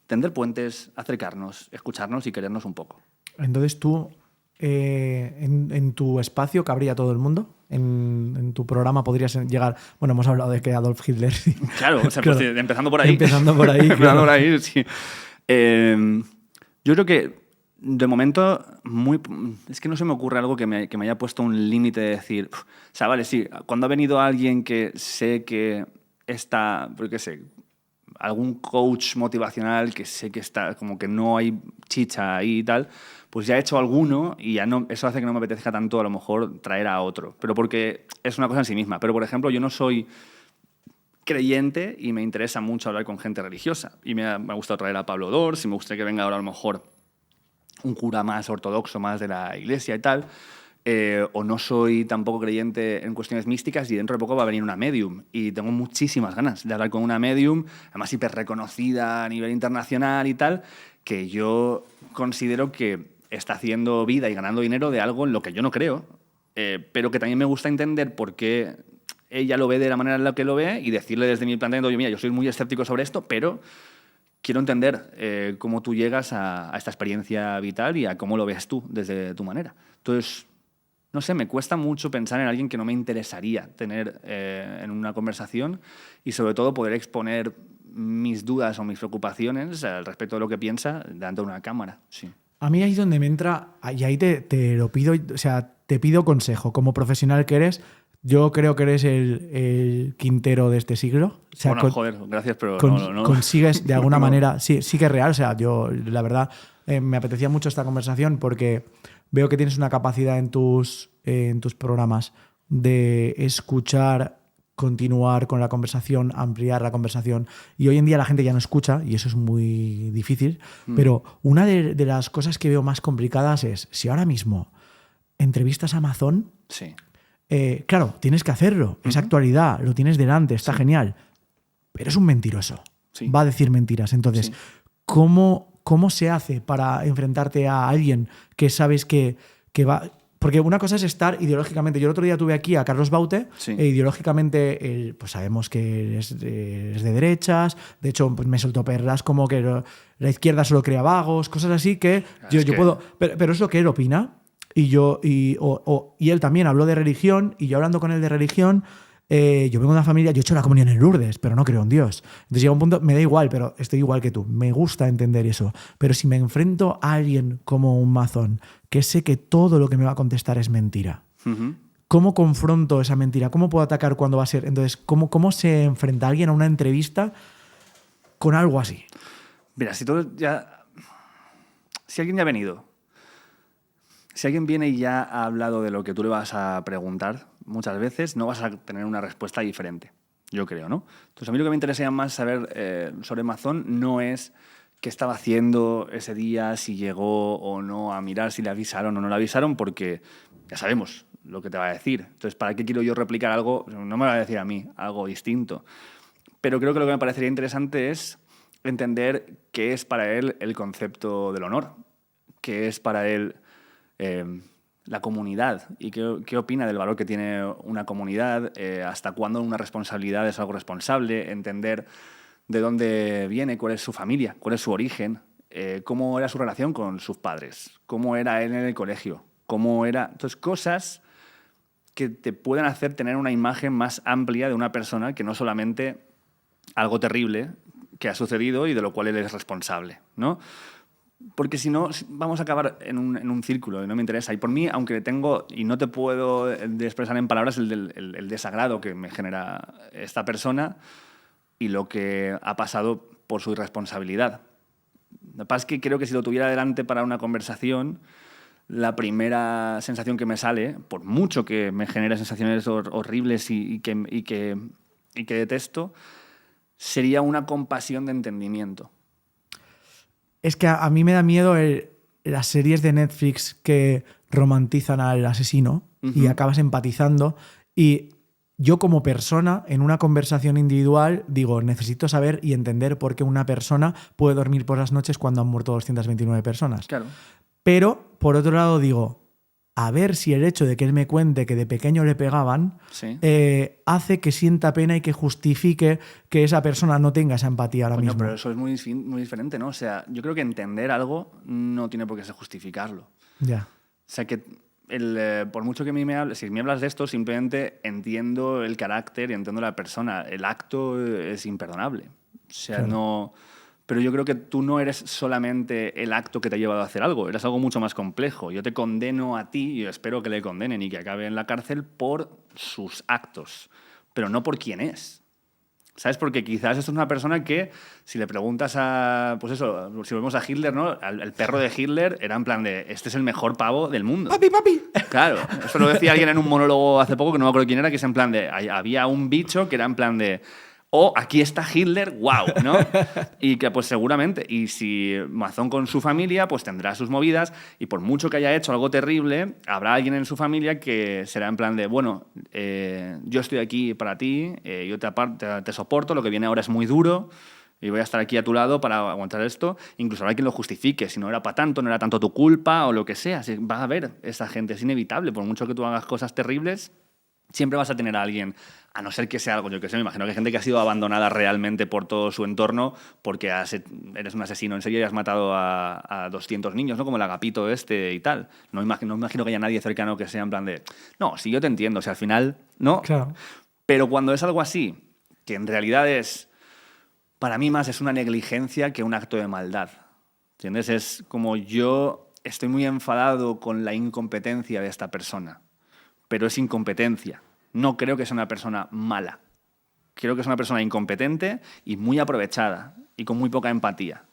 tender puentes, acercarnos, escucharnos y querernos un poco. Entonces tú, en tu espacio cabría todo el mundo. En tu programa podrías llegar... Bueno, hemos hablado de que Adolf Hitler... Sí. Claro, o sea, claro. Pues, empezando por ahí. Empezando por ahí, Empezando por ahí, sí. Yo creo que de momento, es que no se me ocurre algo que me haya puesto un límite de decir, o sea, vale, sí, cuando ha venido alguien que sé que está, porque sé, algún coach motivacional que sé que está, como que no hay chicha ahí y tal, pues ya he hecho alguno y ya no, eso hace que no me apetezca tanto a lo mejor traer a otro, pero porque es una cosa en sí misma. Pero, por ejemplo, yo no soy creyente y me interesa mucho hablar con gente religiosa. Y me ha gustado traer a Pablo Dors y me gustaría que venga ahora a lo mejor un cura más ortodoxo, más de la iglesia y tal, o no soy tampoco creyente en cuestiones místicas y dentro de poco va a venir una medium y tengo muchísimas ganas de hablar con una medium, además hiper reconocida a nivel internacional y tal, que yo considero que está haciendo vida y ganando dinero de algo en lo que yo no creo, pero que también me gusta entender por qué ella lo ve de la manera en la que lo ve y decirle desde mi planteamiento, oye, mira, yo soy muy escéptico sobre esto, pero quiero entender cómo tú llegas a esta experiencia vital y a cómo lo ves tú desde tu manera. Entonces, no sé, me cuesta mucho pensar en alguien que no me interesaría tener en una conversación y sobre todo poder exponer mis dudas o mis preocupaciones al respecto de lo que piensa delante de una cámara. Sí. A mí ahí es donde me entra, y ahí te lo pido, o sea, te pido consejo. Como profesional que eres, yo creo que eres el Quintero de este siglo. O sea, bueno, joder, gracias, pero no. Consigues de alguna manera, sí que es real. O sea, yo, la verdad, me apetecía mucho esta conversación porque veo que tienes una capacidad en tus programas de escuchar, continuar con la conversación, ampliar la conversación. Y hoy en día la gente ya no escucha y eso es muy difícil. Pero una de las cosas que veo más complicadas es si ahora mismo entrevistas a Amazon... Sí. Claro, tienes que hacerlo. Es actualidad, lo tienes delante, está genial. Pero es un mentiroso. Sí. Va a decir mentiras. Entonces, ¿cómo se hace para enfrentarte a alguien que sabes que va...? Porque una cosa es estar ideológicamente... Yo el otro día tuve aquí a Carlos Baute e ideológicamente pues sabemos que es de derechas. De hecho, pues me soltó perlas como que la izquierda solo crea vagos, cosas así que yo puedo... Pero es lo que él opina. Y él también habló de religión, y yo hablando con él de religión, yo vengo de una familia, yo he hecho la comunión en Lourdes, pero no creo en Dios. Entonces llega un punto, me da igual, pero estoy igual que tú. Me gusta entender eso. Pero si me enfrento a alguien como un mazón, que sé que todo lo que me va a contestar es mentira, ¿cómo confronto esa mentira? ¿Cómo puedo atacar cuando va a ser? Entonces, ¿cómo se enfrenta alguien a una entrevista con algo así? Mira, si alguien ya ha venido, si alguien viene y ya ha hablado de lo que tú le vas a preguntar, muchas veces no vas a tener una respuesta diferente, yo creo, ¿no? Entonces, a mí lo que me interesa más saber sobre Mazón no es qué estaba haciendo ese día, si llegó o no a mirar, si le avisaron o no le avisaron, porque ya sabemos lo que te va a decir. Entonces, ¿para qué quiero yo replicar algo? No me va a decir a mí algo distinto. Pero creo que lo que me parecería interesante es entender qué es para él el concepto del honor, qué es para él La comunidad y qué opina del valor que tiene una comunidad, hasta cuándo una responsabilidad es algo responsable, entender de dónde viene, cuál es su familia, cuál es su origen, cómo era su relación con sus padres, cómo era él en el colegio, cómo era... Entonces, cosas que te pueden hacer tener una imagen más amplia de una persona que no solamente algo terrible que ha sucedido y de lo cual él es responsable, ¿no? Porque si no, vamos a acabar en un círculo y no me interesa. Y por mí, aunque tengo, y no te puedo expresar en palabras el desagrado que me genera esta persona y lo que ha pasado por su irresponsabilidad. Lo que pasa es que creo que si lo tuviera delante para una conversación, la primera sensación que me sale, por mucho que me genere sensaciones horribles y que detesto, sería una compasión de entendimiento. Es que a mí me da miedo las series de Netflix que romantizan al asesino y acabas empatizando. Y yo como persona, en una conversación individual, digo, necesito saber y entender por qué una persona puede dormir por las noches cuando han muerto 229 personas. Claro. Pero, por otro lado, digo, a ver si el hecho de que él me cuente que de pequeño le pegaban hace que sienta pena y que justifique que esa persona no tenga esa empatía ahora mismo. Pero eso es muy diferente, ¿no? O sea, yo creo que entender algo no tiene por qué ser justificarlo. Ya. O sea, que por mucho que si me hablas de esto, simplemente entiendo el carácter y entiendo la persona. El acto es imperdonable. O sea, Claro. no... Pero yo creo que tú no eres solamente el acto que te ha llevado a hacer algo, eres algo mucho más complejo. Yo te condeno a ti, y espero que le condenen y que acabe en la cárcel por sus actos, pero no por quién es. ¿Sabes? Porque quizás esto es una persona que, si le preguntas a... Pues eso, si volvemos a Hitler, ¿no? El perro de Hitler era en plan de, este es el mejor pavo del mundo. ¡Papi, papi! Claro, eso lo decía alguien en un monólogo hace poco, que no me acuerdo quién era, que es en plan de... Había un bicho que era en plan de... aquí está Hitler, wow, ¿no? Y que pues seguramente, y si Mazón con su familia, pues tendrá sus movidas, y por mucho que haya hecho algo terrible, habrá alguien en su familia que será en plan de, bueno, yo estoy aquí para ti, yo te soporto, lo que viene ahora es muy duro, y voy a estar aquí a tu lado para aguantar esto. Incluso habrá quien lo justifique, si no era para tanto, no era tanto tu culpa, o lo que sea. Va a haber esa gente, es inevitable, por mucho que tú hagas cosas terribles, siempre vas a tener a alguien, a no ser que sea algo, yo que sé, me imagino que hay gente que ha sido abandonada realmente por todo su entorno porque eres un asesino en serie y has matado a 200 niños, ¿no? Como el Agapito y tal. No imagino que haya nadie cercano que sea en plan de... No, sí, yo te entiendo, o sea, al final, ¿no? Claro. Pero cuando es algo así, que en realidad para mí más es una negligencia que un acto de maldad, ¿entiendes? Es como yo estoy muy enfadado con la incompetencia de esta persona, pero es incompetencia. No creo que sea una persona mala. Creo que es una persona incompetente y muy aprovechada y con muy poca empatía,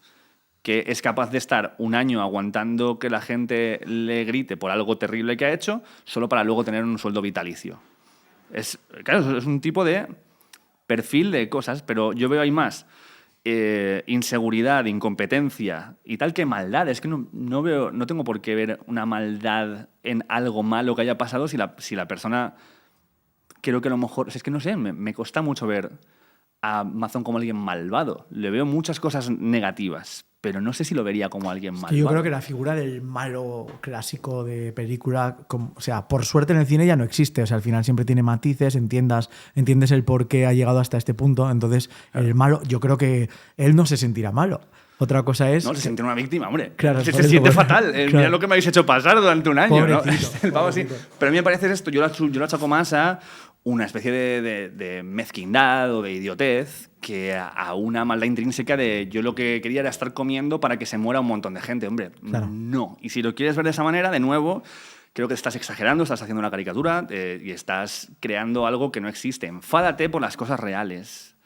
que es capaz de estar un año aguantando que la gente le grite por algo terrible que ha hecho solo para luego tener un sueldo vitalicio. Claro, es un tipo de perfil de cosas, pero yo veo ahí más inseguridad, incompetencia y tal que maldad. Es que no tengo por qué ver una maldad en algo malo que haya pasado si la persona... Creo que a lo mejor... Es que no sé, me cuesta mucho ver a Mazón como alguien malvado. Le veo muchas cosas negativas, pero no sé si lo vería como alguien malvado. Yo creo que la figura del malo clásico de película, o sea, por suerte en el cine ya no existe. O sea, al final siempre tiene matices, entiendes el por qué ha llegado hasta este punto. Entonces, claro, el malo, yo creo que él no se sentirá malo. Otra cosa es... No, se siente una víctima, hombre. Claro, se siente fatal. Claro. Mira lo que me habéis hecho pasar durante un año, ¿no? El pavo así. Pero a mí me parece esto, yo lo achaco más a una especie de mezquindad o de idiotez que a una maldad intrínseca de yo lo que quería era estar comiendo para que se muera un montón de gente. Hombre, claro, no. Y si lo quieres ver de esa manera, de nuevo, creo que estás exagerando, estás haciendo una caricatura y estás creando algo que no existe. Enfádate por las cosas reales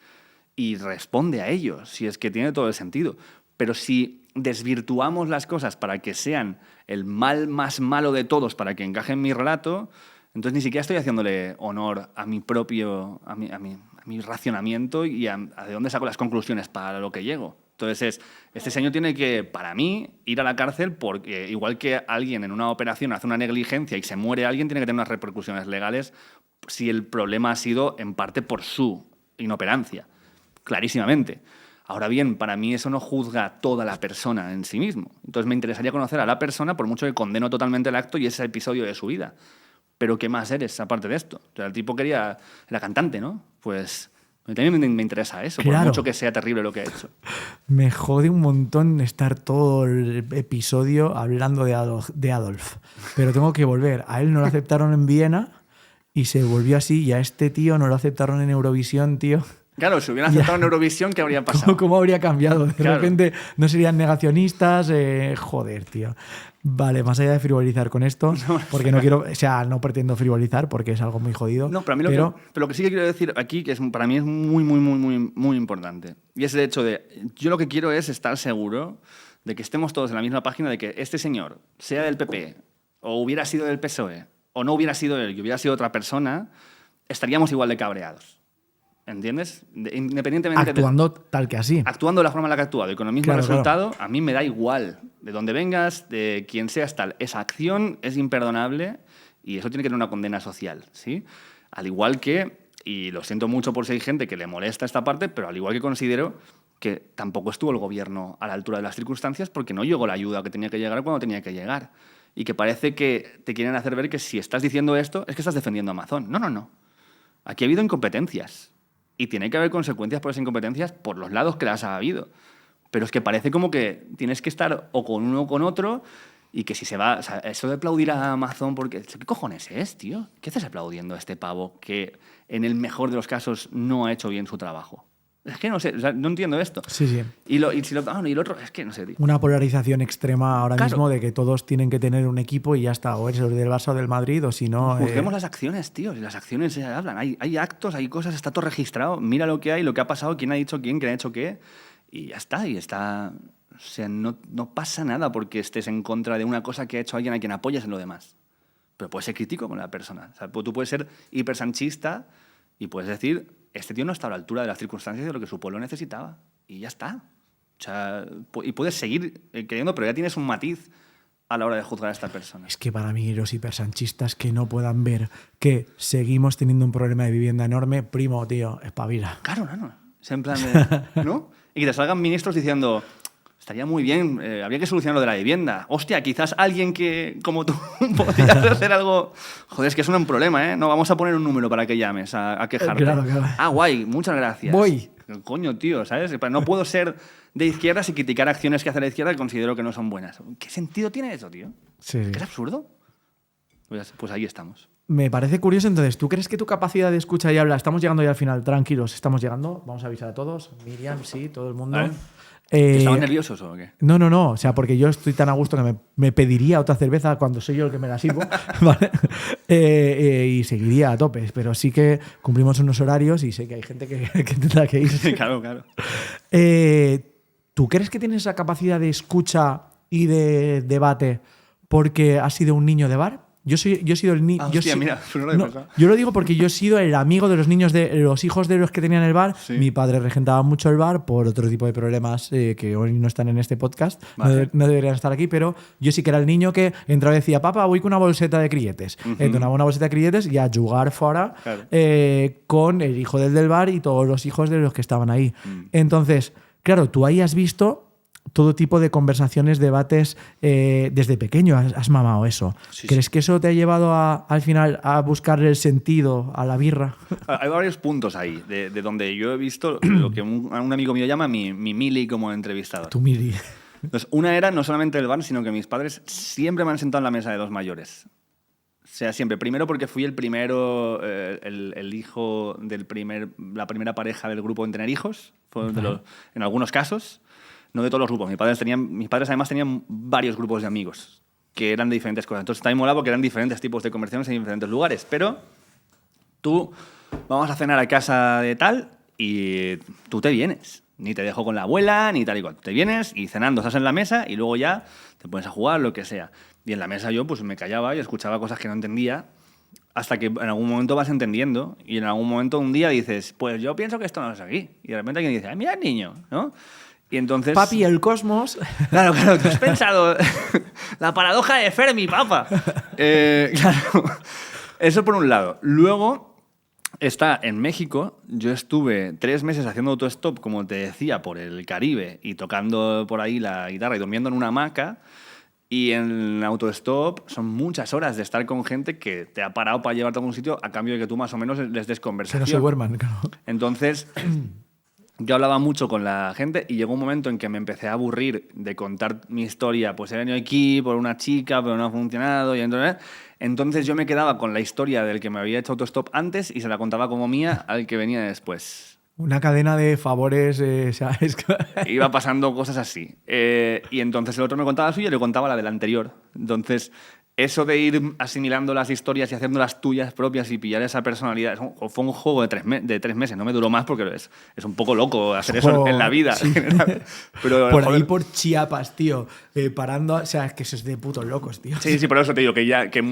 y responde a ello, si es que tiene todo el sentido. Pero si desvirtuamos las cosas para que sean el mal más malo de todos, para que encaje en mi relato, entonces ni siquiera estoy haciéndole honor a mi propio, a mi racionamiento y a de dónde saco las conclusiones para lo que llego. Entonces este señor tiene que, para mí, ir a la cárcel porque igual que alguien en una operación hace una negligencia y se muere alguien, tiene que tener unas repercusiones legales si el problema ha sido en parte por su inoperancia, clarísimamente. Ahora bien, para mí eso no juzga a toda la persona en sí mismo. Entonces me interesaría conocer a la persona, por mucho que condeno totalmente el acto y ese episodio de su vida. Pero ¿qué más eres aparte de esto? O sea, el tipo era cantante, ¿no? Pues también me interesa eso, Claro. por mucho que sea terrible lo que ha hecho. Me jode un montón estar todo el episodio hablando de Adolf. Pero tengo que volver. A él no lo aceptaron en Viena y se volvió así. Y a este tío no lo aceptaron en Eurovisión, tío. Claro, si hubieran aceptado en Eurovisión, ¿qué habría pasado? ¿Cómo habría cambiado? De Claro. repente no serían negacionistas. Joder, tío. Vale, más allá de frivolizar con esto, porque no quiero, o sea, no pretendo frivolizar porque es algo muy jodido. No, pero a mí pero lo que sí que quiero decir aquí, que para mí es muy, muy, muy, muy, muy importante, y es el hecho de, yo lo que quiero es estar seguro de que estemos todos en la misma página, de que este señor, sea del PP, o hubiera sido del PSOE, o no hubiera sido él, y hubiera sido otra persona, estaríamos igual de cabreados. ¿Entiendes? Independientemente actuando tal que así. Actuando de la forma en la que ha actuado y con el mismo Claro, resultado, a mí me da igual de dónde vengas, de quién seas, tal. Esa acción es imperdonable y eso tiene que tener una condena social, ¿sí? Al igual que, y lo siento mucho por si hay gente que le molesta esta parte, pero al igual que considero que tampoco estuvo el gobierno a la altura de las circunstancias porque no llegó la ayuda que tenía que llegar cuando tenía que llegar. Y que parece que te quieren hacer ver que si estás diciendo esto es que estás defendiendo a Amazon. No, no, no. Aquí ha habido incompetencias. Y tiene que haber consecuencias por esas incompetencias por los lados que las ha habido. Pero es que parece como que tienes que estar o con uno o con otro y que si se va... O sea, eso de aplaudir a Amazon porque... ¿Qué cojones es, tío? ¿Qué haces aplaudiendo a este pavo que en el mejor de los casos no ha hecho bien su trabajo? Es que no sé, o sea, no entiendo esto. Sí, sí. Y el otro, es que no sé, tío. Una polarización extrema ahora Claro. mismo de que todos tienen que tener un equipo y ya está. O eres el del Barça o del Madrid o si no... Juzguemos las acciones, tío. Si las acciones se hablan. Hay actos, hay cosas, está todo registrado. Mira lo que hay, lo que ha pasado, quién ha dicho quién ha hecho qué. Y ya está. Y está... O sea, no pasa nada porque estés en contra de una cosa que ha hecho alguien a quien apoyas en lo demás. Pero puedes ser crítico con la persona. O sea, tú puedes ser hipersanchista y puedes decir, este tío no está a la altura de las circunstancias de lo que su pueblo necesitaba. Y ya está. O sea, y puedes seguir creyendo, pero ya tienes un matiz a la hora de juzgar a esta persona. Es que para mí los hipersanchistas que no puedan ver que seguimos teniendo un problema de vivienda enorme, primo, tío, espabila. Claro, no. Es en plan de... ¿No? Y que te salgan ministros diciendo... Estaría muy bien, habría que solucionar lo de la vivienda. Hostia, quizás alguien que, como tú, podrías hacer algo... Joder, es que es un problema, ¿eh? No, vamos a poner un número para que llames a quejarte. Claro. Ah, guay, muchas gracias. Voy. Coño, tío, ¿sabes? No puedo ser de izquierdas y criticar acciones que hace la izquierda que considero que no son buenas. ¿Qué sentido tiene eso, tío? Sí. ¿Que es absurdo? Pues ahí estamos. Me parece curioso, entonces, ¿tú crees que tu capacidad de escucha y habla... Estamos llegando ya al final, tranquilos, estamos llegando. Vamos a avisar a todos. Miriam, sí, todo el mundo. ¿Estaban nerviosos o qué? No. O sea, porque yo estoy tan a gusto que me pediría otra cerveza cuando soy yo el que me la sirvo. ¿Vale? Y seguiría a tope. Pero sí que cumplimos unos horarios y sé que hay gente que tendrá que ir. Claro. ¿Tú crees que tienes esa capacidad de escucha y de debate porque has sido un niño de bar? Yo he sido el niño. Hostia, mira, no lo he pensado. Yo lo digo porque yo he sido el amigo de los niños, de los hijos de los que tenían el bar. Sí. Mi padre regentaba mucho el bar por otro tipo de problemas que hoy no están en este podcast. Vale. No deberían estar aquí, pero yo sí que era el niño que entraba y decía, papá, voy con una bolseta de crilletes. Donaba una bolseta de crilletes y a jugar fuera Claro. con el hijo del bar y todos los hijos de los que estaban ahí. Entonces, claro, tú ahí has visto todo tipo de conversaciones, debates, desde pequeño has mamado eso. Sí, ¿Crees que eso te ha llevado al final a buscarle el sentido a la birra? Hay varios puntos ahí, de donde yo he visto lo que un amigo mío llama mi mili como entrevistador. Tu miri. Entonces, una era no solamente el bar, sino que mis padres siempre me han sentado en la mesa de los mayores. O sea, siempre. Primero porque fui el primero, el hijo la primera pareja del grupo en tener hijos, en algunos casos. No de todos los grupos. Mis padres además tenían varios grupos de amigos que eran de diferentes cosas. Entonces también molaba porque eran diferentes tipos de conversaciones en diferentes lugares. Pero tú, vamos a cenar a casa de tal y tú te vienes. Ni te dejo con la abuela, ni tal y cual. Te vienes y cenando estás en la mesa y luego ya te pones a jugar, lo que sea. Y en la mesa yo pues me callaba y escuchaba cosas que no entendía hasta que en algún momento vas entendiendo y en algún momento un día dices, pues yo pienso que esto no es aquí. Y de repente alguien dice, ¡ay, mira el niño! ¿No? Y entonces... Papi, el cosmos. Claro, tú has pensado la paradoja de Fermi, papa. Claro, eso por un lado. Luego, está en México. Yo estuve 3 meses haciendo autostop, como te decía, por el Caribe y tocando por ahí la guitarra y durmiendo en una hamaca. Y en autostop son muchas horas de estar con gente que te ha parado para llevarte a algún sitio a cambio de que tú más o menos les des Que conversación. no se duerman, claro. Entonces, yo hablaba mucho con la gente y llegó un momento en que me empecé a aburrir de contar mi historia. Pues he venido aquí por una chica, pero no ha funcionado. Y entonces yo me quedaba con la historia del que me había hecho autostop antes y se la contaba como mía al que venía después. Una cadena de favores, ¿sabes? Iba pasando cosas así. Y entonces el otro me contaba la suya y le contaba la del anterior. Entonces, eso de ir asimilando las historias y haciéndolas tuyas propias y pillar esa personalidad, fue un juego de 3 meses. No me duró más porque es un poco loco hacer eso en la vida. Sí. Pero, por ahí joder, por Chiapas, tío, parando, o sea, es que eso es de putos locos, tío. Sí, por eso te digo que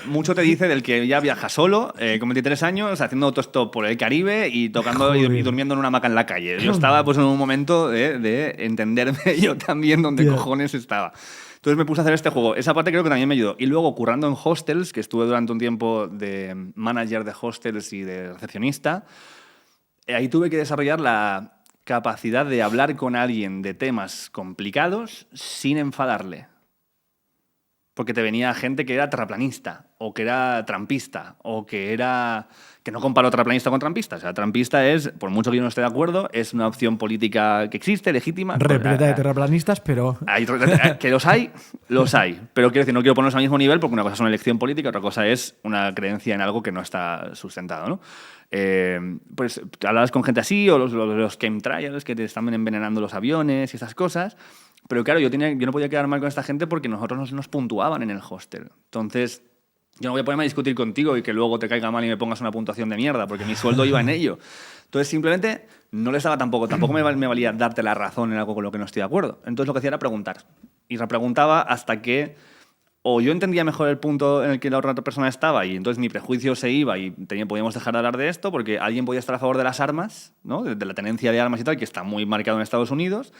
mucho te dice del que ya viaja solo, con 23 años, haciendo autostop por el Caribe y tocando y durmiendo en una hamaca en la calle. Yo estaba pues en un momento de entenderme yo también dónde cojones estaba. Entonces me puse a hacer este juego. Esa parte creo que también me ayudó. Y luego, currando en hostels, que estuve durante un tiempo de manager de hostels y de recepcionista, ahí tuve que desarrollar la capacidad de hablar con alguien de temas complicados sin enfadarle. Porque te venía gente que era terraplanista, o que era trampista, o que era... Que no comparo terraplanista con trampista. O sea, trampista es, por mucho que yo no esté de acuerdo, es una opción política que existe, legítima. Repleta de terraplanistas, pero... Que los hay. Pero quiero decir, no quiero ponerlos al mismo nivel porque una cosa es una elección política, otra cosa es una creencia en algo que no está sustentado, ¿no? Pues hablabas con gente así, o los chemtrails que te están envenenando los aviones y esas cosas. Pero claro, yo no podía quedar mal con esta gente porque nosotros nos puntuaban en el hostel. Entonces, yo no voy a ponerme a discutir contigo y que luego te caiga mal y me pongas una puntuación de mierda, porque mi sueldo iba en ello. Entonces, simplemente no les daba tampoco me valía darte la razón en algo con lo que no estoy de acuerdo. Entonces, lo que hacía era preguntar. Y repreguntaba hasta que o yo entendía mejor el punto en el que la otra persona estaba y entonces mi prejuicio se iba y podíamos dejar de hablar de esto porque alguien podía estar a favor de las armas, ¿no? De la tenencia de armas y tal, que está muy marcado en Estados Unidos,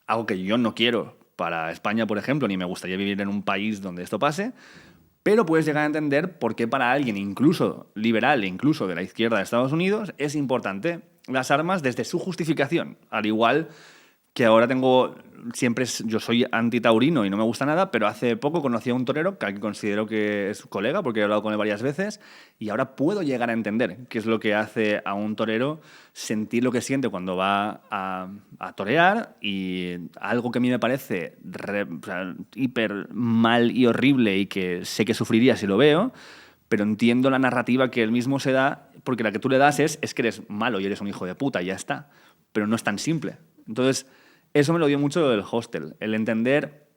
algo que yo no quiero para España, por ejemplo, ni me gustaría vivir en un país donde esto pase, pero puedes llegar a entender por qué para alguien incluso liberal, incluso de la izquierda de Estados Unidos, es importante las armas desde su justificación, al igual que ahora yo soy antitaurino y no me gusta nada, pero hace poco conocí a un torero que considero que es colega, porque he hablado con él varias veces, y ahora puedo llegar a entender qué es lo que hace a un torero sentir lo que siente cuando va a torear, y algo que a mí me parece hiper mal y horrible y que sé que sufriría si lo veo, pero entiendo la narrativa que él mismo se da, porque la que tú le das es que eres malo y eres un hijo de puta y ya está, pero no es tan simple. Entonces, eso me lo dio mucho el hostel, el entender,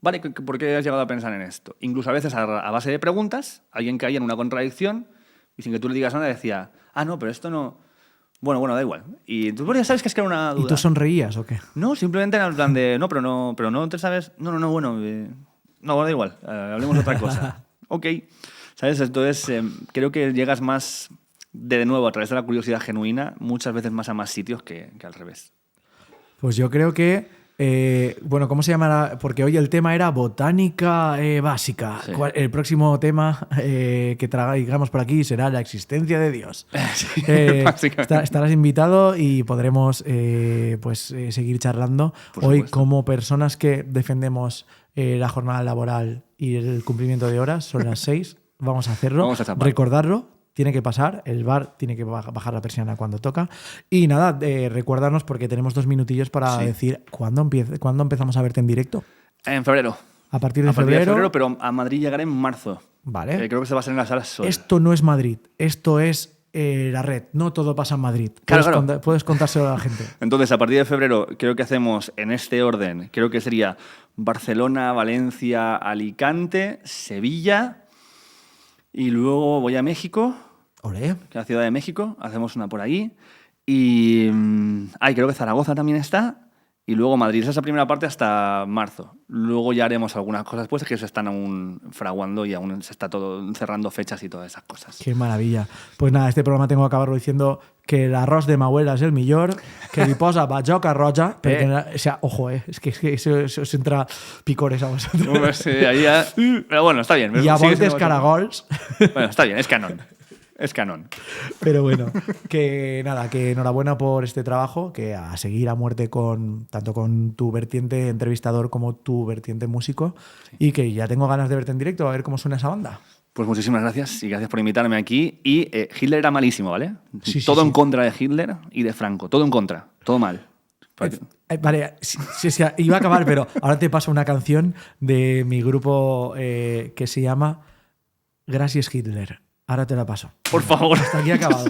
vale, ¿por qué has llegado a pensar en esto? Incluso a veces a base de preguntas, alguien caía en una contradicción y sin que tú le digas nada decía, no, pero esto no... Bueno, da igual. Y tú ya sabes que es que era una duda. ¿Y tú sonreías o qué? No, simplemente en plan de, no, pero no te sabes... No, bueno, da igual, hablemos de otra cosa. Ok, ¿sabes? Entonces, creo que llegas más, de nuevo, a través de la curiosidad genuina, muchas veces más a más sitios que al revés. Pues yo creo que, ¿cómo se llamará? Porque hoy el tema era botánica básica. Sí. El próximo tema que traigamos por aquí será la existencia de Dios. Sí, básicamente. Estarás invitado y podremos seguir charlando. Por Hoy, supuesto. como personas que defendemos la jornada laboral y el cumplimiento de horas, son las 6. Vamos a hacerlo. Vamos a chapar. Recordarlo. Tiene que pasar, el bar tiene que bajar la persiana cuando toca. Y nada, recuérdanos porque tenemos 2 minutillos para decir ¿cuándo empezamos a verte en directo? En febrero. A partir de A partir de febrero. febrero, pero a Madrid llegaré en marzo. Vale. Creo que se va a hacer en las salas Sol. Esto no es Madrid, esto es la red. No todo pasa en Madrid. Claro. Puedes contárselo a la gente. Entonces, a partir de febrero, creo que hacemos en este orden, creo que sería Barcelona, Valencia, Alicante, Sevilla, y luego voy a México, Olé. que es la Ciudad de México, hacemos una por ahí, y creo que Zaragoza también está, y luego Madrid. Esa es la primera parte hasta marzo. Luego ya haremos algunas cosas pues que se están aún fraguando y aún se está todo cerrando fechas y todas esas cosas. Qué maravilla. Pues nada, este programa tengo que acabarlo diciendo que el arroz de Mauela es el millor, que li posa bajoca roja, o sea, ojo, es que eso os entra picores a vosotros. Pues, ahí ya... Pero bueno, está bien. Y a Sigue voltes siendo- caragols. Bueno, está bien, es canon. Es canon. Pero bueno, que nada, que enhorabuena por este trabajo, que a seguir a muerte tanto con tu vertiente entrevistador como tu vertiente músico, y que ya tengo ganas de verte en directo, a ver cómo suena esa banda. Pues muchísimas gracias y gracias por invitarme aquí. Y Hitler era malísimo, ¿vale? Sí, todo en sí. contra de Hitler y de Franco. Todo en contra. Todo mal. Vale, sí, iba a acabar, pero ahora te paso una canción de mi grupo que se llama Gracias Hitler. Ahora te la paso. Por favor. Hasta aquí ha acabado.